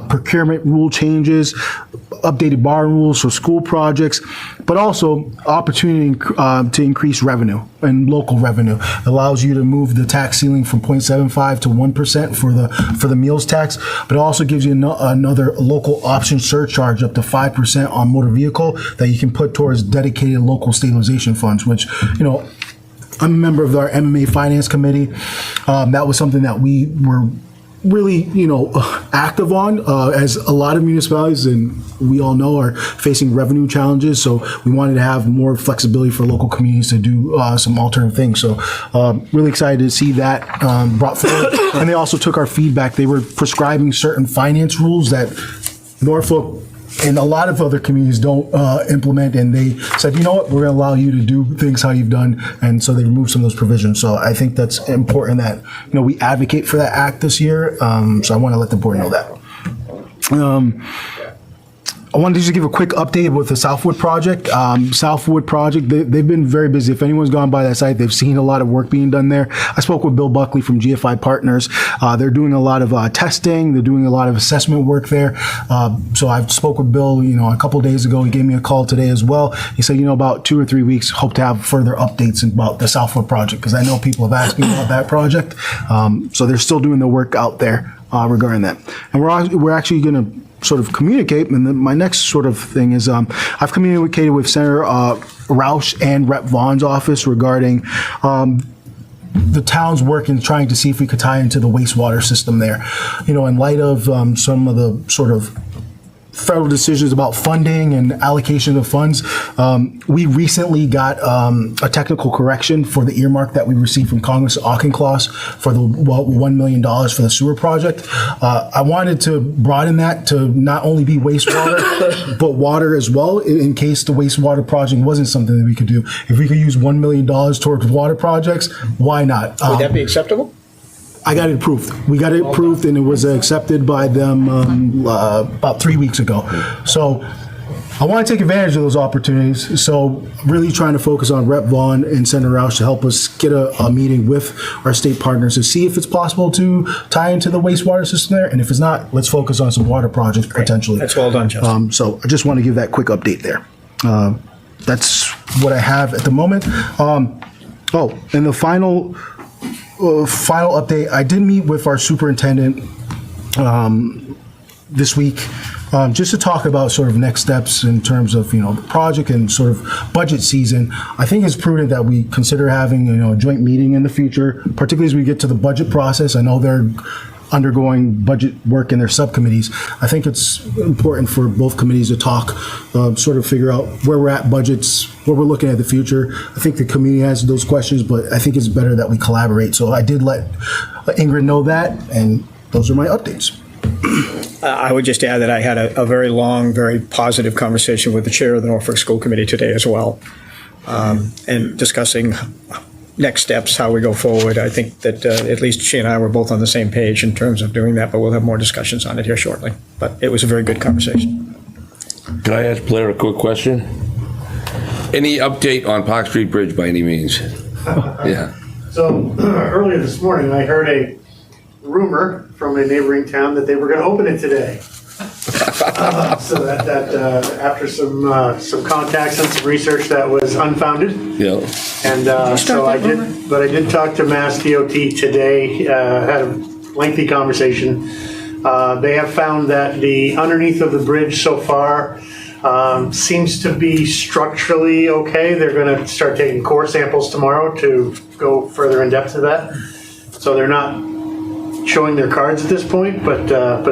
procurement rule changes, updated bar rules for school projects, but also opportunity to increase revenue and local revenue. It allows you to move the tax ceiling from 0.75 to 1% for the meals tax, but it also gives you another local option surcharge up to 5% on motor vehicle that you can put towards dedicated local stabilization funds, which, I'm a member of our MMA Finance Committee. That was something that we were really, active on, as a lot of municipalities, and we all know, are facing revenue challenges. So we wanted to have more flexibility for local communities to do some alternative things. So really excited to see that brought forward. And they also took our feedback. They were prescribing certain finance rules that Norfolk and a lot of other communities don't implement, and they said, you know what, we're going to allow you to do things how you've done, and so they removed some of those provisions. So I think that's important that we advocate for that act this year. So I want to let the board know that. I wanted to just give a quick update with the Southwood project. Southwood project, they've been very busy. If anyone's gone by that site, they've seen a lot of work being done there. I spoke with Bill Buckley from GFI Partners. They're doing a lot of testing. They're doing a lot of assessment work there. So I spoke with Bill, a couple days ago. He gave me a call today as well. He said, about 2 or 3 weeks, hope to have further updates about the Southwood project, because I know people have asked me about that project. So they're still doing the work out there regarding that. And we're actually going to sort of communicate, and then my next sort of thing is I've communicated with Senator Roush and Rep. Vaughn's office regarding the town's work in trying to see if we could tie into the wastewater system there. In light of some of the sort of federal decisions about funding and allocation of funds, we recently got a technical correction for the earmark that we received from Congress Auchincloss for the $1 million for the sewer project. I wanted to broaden that to not only be wastewater, but water as well, in case the wastewater project wasn't something that we could do. If we could use $1 million towards water projects, why not? Would that be acceptable? I got it approved. We got it approved, and it was accepted by them about 3 weeks ago. So I want to take advantage of those opportunities. So really trying to focus on Rep. Vaughn and Senator Roush to help us get a meeting with our state partners to see if it's possible to tie into the wastewater system there. And if it's not, let's focus on some water projects potentially. That's well done, Justin. So I just want to give that quick update there. That's what I have at the moment. And the final update, I did meet with our superintendent this week just to talk about sort of next steps in terms of the project and sort of budget season. I think it's prudent that we consider having a joint meeting in the future, particularly as we get to the budget process. I know they're undergoing budget work in their subcommittees. I think it's important for both committees to talk, sort of figure out where we're at budgets, what we're looking at the future. I think the community has those questions, but I think it's better that we collaborate. So I did let Ingrid know that, and those are my updates. I would just add that I had a very long, very positive conversation with the chair of the Norfolk School Committee today as well, and discussing next steps, how we go forward. I think that at least she and I were both on the same page in terms of doing that, but we'll have more discussions on it here shortly. But it was a very good conversation. Can I ask Blair a quick question? Any update on Park Street Bridge by any means? Yeah. So earlier this morning, I heard a rumor from a neighboring town that they were going to open it today. So that after some contacts and some research, that was unfounded. Yeah. And so I did talk to Mass DOT today, had a lengthy conversation. They have found that the underneath of the bridge so far seems to be structurally okay. They're going to start taking core samples tomorrow to go further in depth to that. So they're not showing their cards at this point, but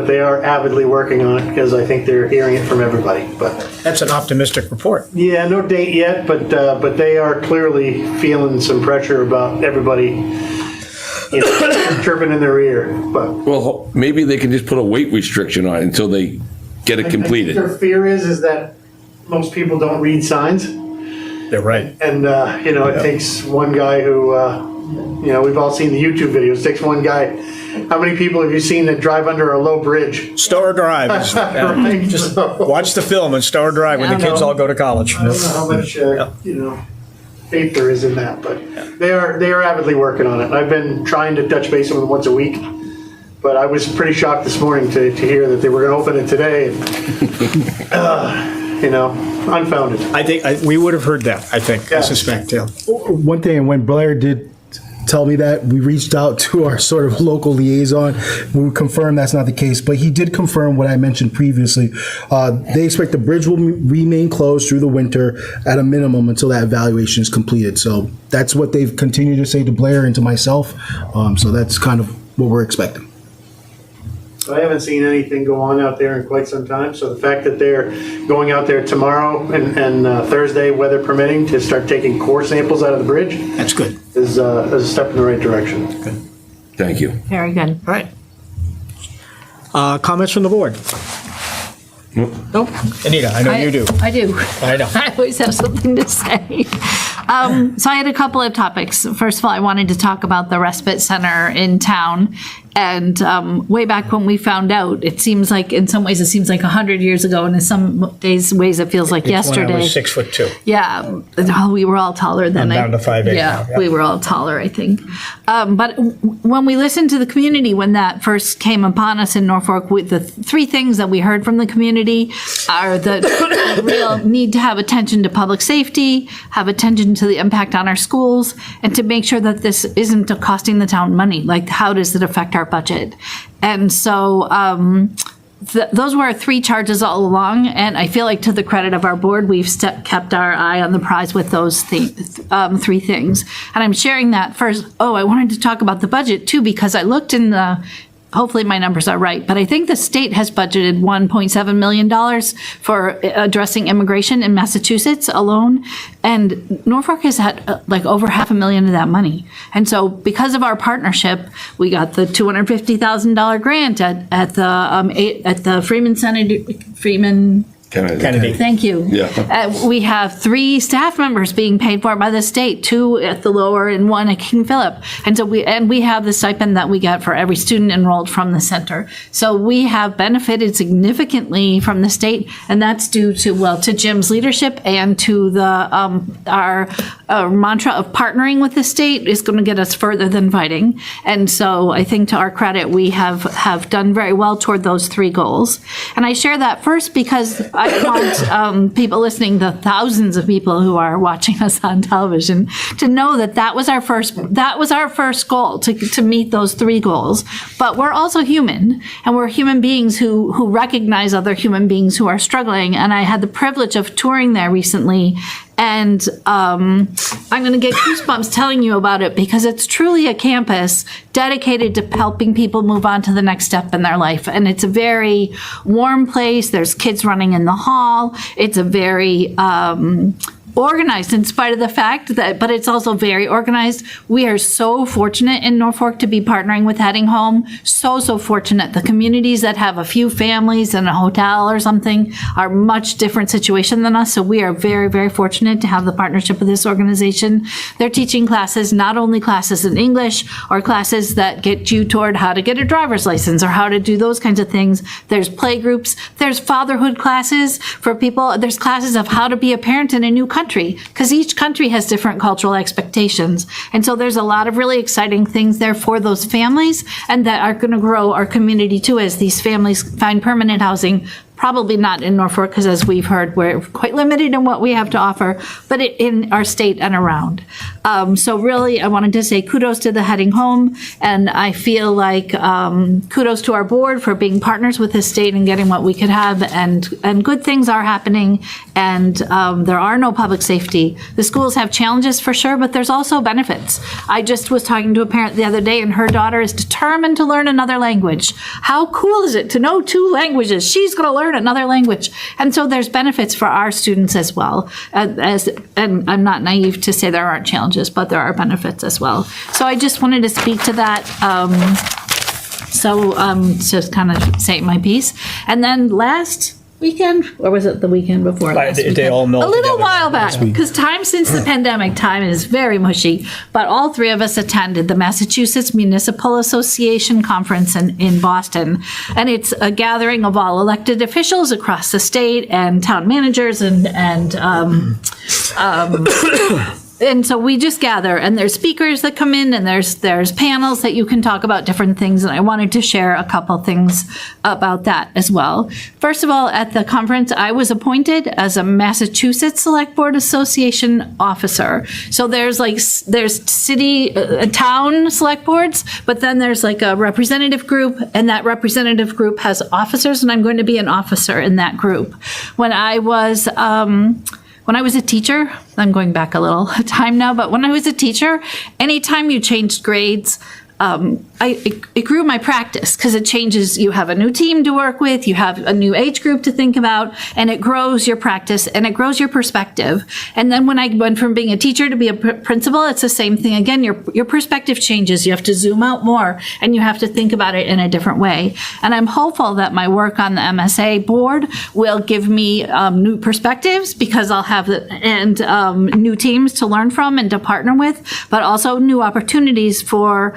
they are avidly working on it because I think they're hearing it from everybody. But that's an optimistic report. Yeah, no date yet, but they are clearly feeling some pressure about everybody, chirping in their ear. But well, maybe they can just put a weight restriction on it until they get it completed. I think their fear is that most people don't read signs. They're right. And it takes one guy who we've all seen the YouTube videos. It takes one guy. How many people have you seen that drive under a low bridge? Stower Drive. Right. Just watch the film on Stower Drive when the kids all go to college. I don't know how much faith there is in that, but they are avidly working on it. I've been trying to touch base with them once a week, but I was pretty shocked this morning to hear that they were going to open it today. Unfounded. I think we would have heard that. I think. I suspect. Yeah. One thing, and when Blair did tell me that, we reached out to our sort of local liaison. We confirmed that's not the case, but he did confirm what I mentioned previously. They expect the bridge will remain closed through the winter at a minimum until that evaluation is completed. So that's what they've continued to say to Blair and to myself. So that's kind of what we're expecting. I haven't seen anything go on out there in quite some time. So the fact that they're going out there tomorrow and Thursday, weather permitting, to start taking core samples out of the bridge. That's good. Is a step in the right direction. Good. Thank you. Very good. All right. Comments from the board? Nope. Anita, I know you do. I do. I know. I always have something to say. So I had a couple of topics. First of all, I wanted to talk about the respite center in town. And way back when we found out, it seems like, in some ways, it seems like 100 years ago, and in some ways, it feels like yesterday. When I was 6'2". Yeah, we were all taller then. I'm down to 5'8" Yeah, now. we were all taller, I think. But when we listened to the community, when that first came upon us in Norfolk, the three things that we heard from the community are the real need to have attention to public safety, have attention to the impact on our schools, and to make sure that this isn't costing the town money. Like, how does it affect our budget? And so those were our three charges all along, and I feel like, to the credit of our board, we've kept our eye on the prize with those three things. And I'm sharing that first. I wanted to talk about the budget too, because I looked in the, hopefully my numbers are right, but I think the state has budgeted $1.7 million for addressing immigration in Massachusetts alone. And Norfolk has had over $500,000 of that money. And so because of our partnership, we got the $250,000 grant at the Freeman Kennedy. Thank you. Yeah. We have 3 staff members being paid for by the state, 2 at the lower and 1 at King Philip. And so we have the stipend that we get for every student enrolled from the center. So we have benefited significantly from the state, and that's due to Jim's leadership and to our mantra of partnering with the state is going to get us further than fighting. And so I think, to our credit, we have done very well toward those 3 goals. And I share that first because I want people listening, the thousands of people who are watching us on television, to know that was our first goal, to meet those 3 goals. But we're also human, and we're human beings who recognize other human beings who are struggling. And I had the privilege of touring there recently, And I'm going to get goosebumps telling you about it because it's truly a campus dedicated to helping people move on to the next step in their life. And it's a very warm place. There's kids running in the hall. It's a very organized in spite of the fact that, but it's also very organized. We are so fortunate in Norfolk to be partnering with Heading Home. So fortunate. The communities that have a few families and a hotel or something are much different situation than us. So we are very, very fortunate to have the partnership with this organization. They're teaching classes, not only classes in English or classes that get you toward how to get a driver's license or how to do those kinds of things. There's play groups. There's fatherhood classes for people. There's classes of how to be a parent in a new country, because each country has different cultural expectations. And so there's a lot of really exciting things there for those families and that are going to grow our community too as these families find permanent housing. Probably not in Norfolk, because as we've heard, we're quite limited in what we have to offer, but in our state and around. So really, I wanted to say kudos to the Heading Home, and I feel like kudos to our board for being partners with the state and getting what we could have, and good things are happening, and there are no public safety. The schools have challenges for sure, but there's also benefits. I just was talking to a parent the other day, and her daughter is determined to learn another language. How cool is it to know 2 languages? She's going to learn another language. And so there's benefits for our students as well. And I'm not naive to say there aren't challenges, but there are benefits as well. So I just wanted to speak to that. Just kind of say my piece. And then last weekend, or was it the weekend before last They all meld a little together while back, this week. because time since the pandemic, time is very mushy, but all 3 of us attended the Massachusetts Municipal Association Conference in Boston. And it's a gathering of all elected officials across the state and town managers and so we just gather, and there's speakers that come in, and there's panels that you can talk about different things, and I wanted to share a couple things about that as well. First of all, at the conference, I was appointed as a Massachusetts Select Board Association officer. So there's city, town select boards, but then there's like a representative group, and that representative group has officers, and I'm going to be an officer in that group. When I was a teacher, I'm going back a little time now, but when I was a teacher, anytime you changed grades, it grew my practice because it changes. You have a new team to work with, you have a new age group to think about, and it grows your practice and it grows your perspective. And then when I went from being a teacher to be a principal, it's the same thing again. Your perspective changes. You have to zoom out more and you have to think about it in a different way. And I'm hopeful that my work on the MSA board will give me new perspectives, because I'll have new teams to learn from and to partner with, but also new opportunities for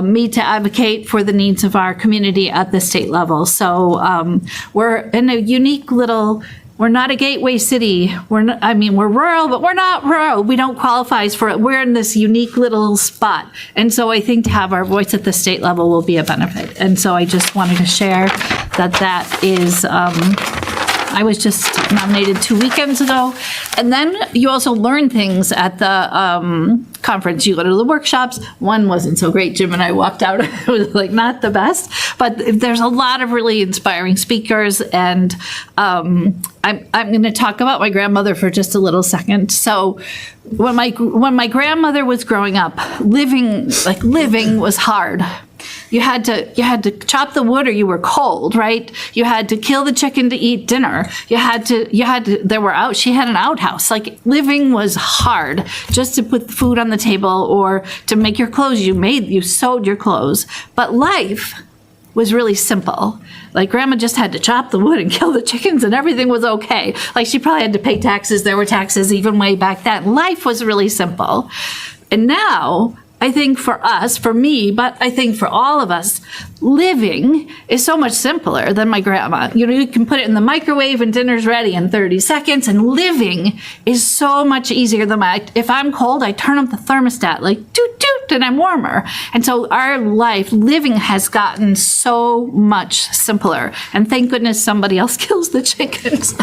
me to advocate for the needs of our community at the state level. So we're in a unique little, we're not a gateway city. We're rural, but we're not rural. We don't qualify for it. We're in this unique little spot. And so I think to have our voice at the state level will be a benefit. And so I just wanted to share that is, I was just nominated 2 weekends ago. And then you also learn things at the conference. You go to the workshops. One wasn't so great. Jim and I walked out. It was like not the best. But there's a lot of really inspiring speakers. And I'm going to talk about my grandmother for just a little second. So when my grandmother was growing up, living was hard. You had to chop the wood or you were cold, right? You had to kill the chicken to eat dinner. She had an outhouse. Like, living was hard just to put food on the table or to make your clothes. You sewed your clothes. But life was really simple. Like, grandma just had to chop the wood and kill the chickens and everything was okay. Like, she probably had to pay taxes. There were taxes even way back then. Life was really simple. And now, I think for us, for me, but I think for all of us, living is so much simpler than my grandma. You can put it in the microwave and dinner's ready in 30 seconds, and living is so much easier than if I'm cold, I turn up the thermostat, like toot toot, and I'm warmer. And so our living has gotten so much simpler. And thank goodness somebody else kills the chickens.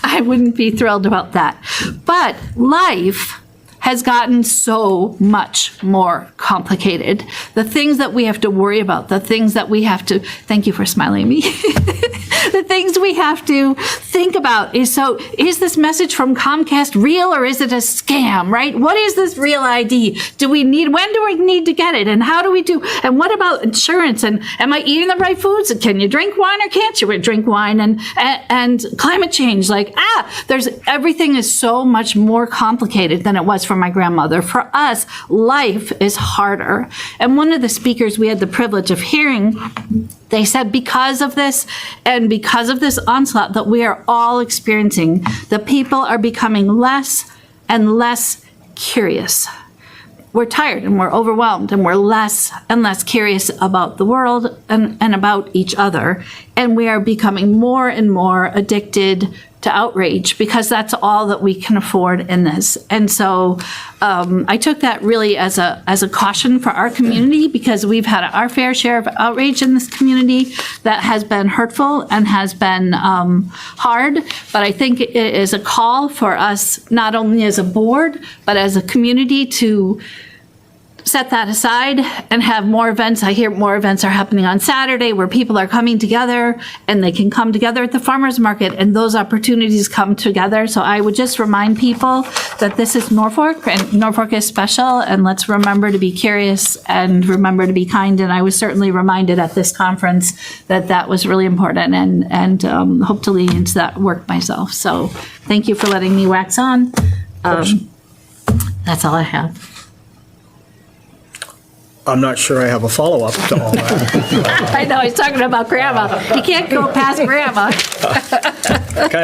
I wouldn't be thrilled about that. But life has gotten so much more complicated. The things that we have to worry about, the things that we have to, thank you for smiling at me, the things we have to think about is this message from Comcast real or is it a scam, right? What is this real ID? When do we need to get it? And how do we do? And what about insurance? And am I eating the right foods? Can you drink wine or can't you drink wine? And climate change, everything is so much more complicated than it was for my grandmother. For us, life is harder. And one of the speakers we had the privilege of hearing, they said because of this and because of this onslaught that we are all experiencing, the people are becoming less and less curious. We're tired and we're overwhelmed and we're less and less curious about the world and about each other. And we are becoming more and more addicted to outrage because that's all that we can afford in this. And so I took that really as a caution for our community because we've had our fair share of outrage in this community that has been hurtful and has been hard. But I think it is a call for us, not only as a board, but as a community to set that aside and have more events. I hear more events are happening on Saturday where people are coming together and they can come together at the farmers market and those opportunities come together. So I would just remind people that this is Norfolk and Norfolk is special and let's remember to be curious and remember to be kind. And I was certainly reminded at this conference that was really important and hope to lean into that work myself. So thank you for letting me wax on. That's all I have. I'm not sure I have a follow-up to all that. I know, he's talking about grandma. You can't go past grandma.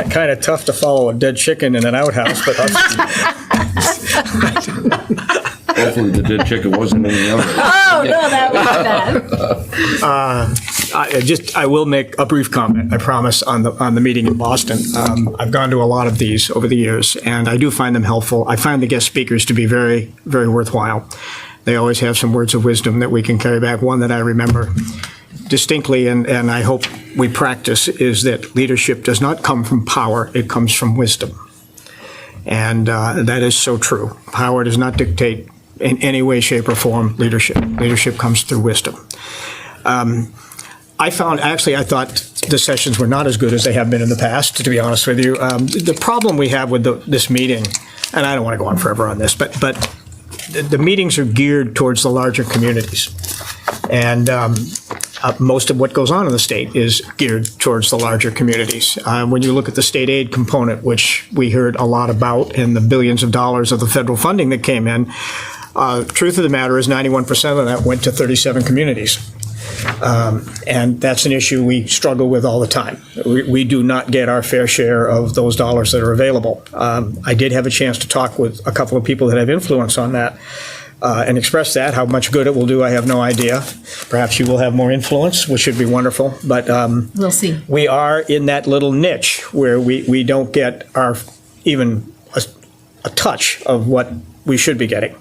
Kind of tough to follow a dead chicken in an outhouse, but Hopefully the dead chicken wasn't in the oven. Oh, no, that was bad. I will make a brief comment, I promise, on the meeting in Boston. I've gone to a lot of these over the years, and I do find them helpful. I find the guest speakers to be very, very worthwhile. They always have some words of wisdom that we can carry back. One that I remember distinctly, and I hope we practice, is that leadership does not come from power, it comes from wisdom. And that is so true. Power does not dictate in any way, shape, or form leadership. Leadership comes through wisdom. I thought the sessions were not as good as they have been in the past, to be honest with you. The problem we have with this meeting, and I don't want to go on forever on this, but the meetings are geared towards the larger communities. And most of what goes on in the state is geared towards the larger communities. When you look at the state aid component, which we heard a lot about, and the billions of dollars of the federal funding that came in, truth of the matter is 91% of that went to 37 communities. And that's an issue we struggle with all the time. We do not get our fair share of those dollars that are available. I did have a chance to talk with a couple of people that have influence on that and express that. How much good it will do, I have no idea. Perhaps you will have more influence, which should be wonderful. But we'll see. We are in that little niche where we don't get even a touch of what we should be getting.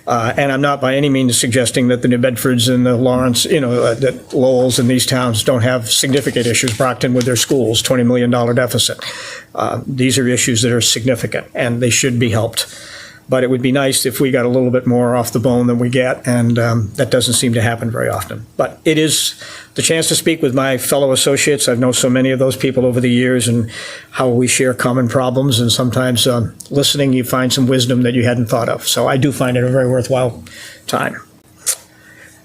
And I'm not by any means suggesting that the New Bedfords and the Lawrence, that Lowell's and these towns don't have significant issues. Brockton with their schools, $20 million deficit. These are issues that are significant and they should be helped. But it would be nice if we got a little bit more off the bone than we get, and that doesn't seem to happen very often. But it is the chance to speak with my fellow associates. I've known so many of those people over the years and how we share common problems, and sometimes listening, you find some wisdom that you hadn't thought of. So I do find it a very worthwhile time.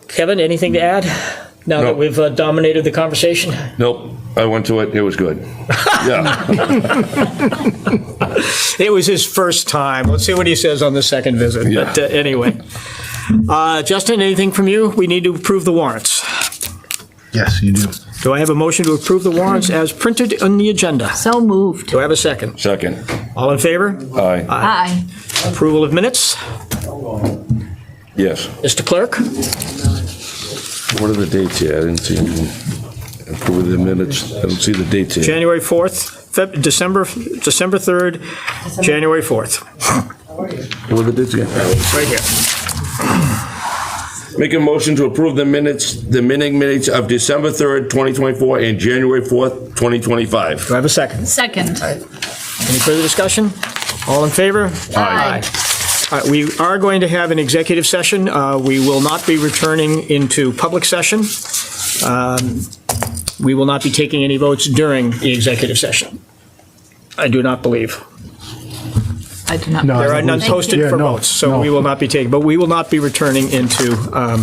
Kevin, anything to add now that we've dominated the conversation? Nope. I went to it. It was good. Yeah. It was his first time. Let's see what he says on the second visit. Yeah. But anyway. Justin, anything from you? We need to approve the warrants. Yes, you do. Do I have a motion to approve the warrants as printed on the agenda? So moved. Do I have a second? Second. All in favor? Aye. Aye. Approval of minutes? Yes. Mr. Clerk? What are the dates here? I didn't see anything. Approve the minutes. I don't see the dates here. January 4th, December 3rd, January 4th. What are the dates again? Right here. Make a motion to approve the minutes of December 3rd, 2024 and January 4th, 2025. Do I have a second? Second. Any further discussion? All in favor? Aye. We are going to have an executive session. We will not be returning into public session. We will not be taking any votes during the executive session. I do not believe. I do not. No, There I are don't none believe so. posted Yeah, for no, votes, so no. we will not be taking, but we will not be returning into our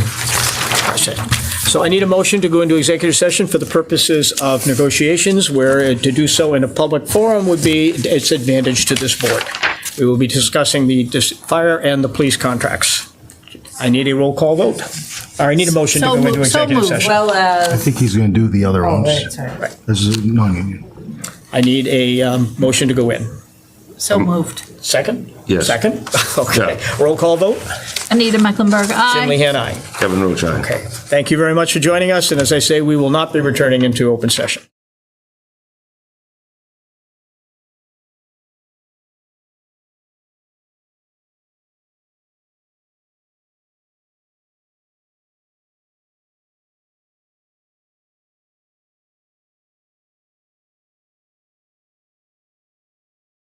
session. So I need a motion to go into executive session for the purposes of negotiations, where to do so in a public forum would be its advantage to this board. We will be discussing the fire and the police contracts. I need a roll call vote. Or I need a motion to So go into moved, so executive moved. session. Well I as, think he's going to do the other oh, ones. right, sorry. This is non-union. I need a motion to go in. So moved. Second? Yes. Second? Okay. Roll call vote. Anita Mecklenburg, Jim aye. Lehan, aye. Kevin Roach, aye. Okay. Thank you very much for joining us, and as I say, we will not be returning into open session.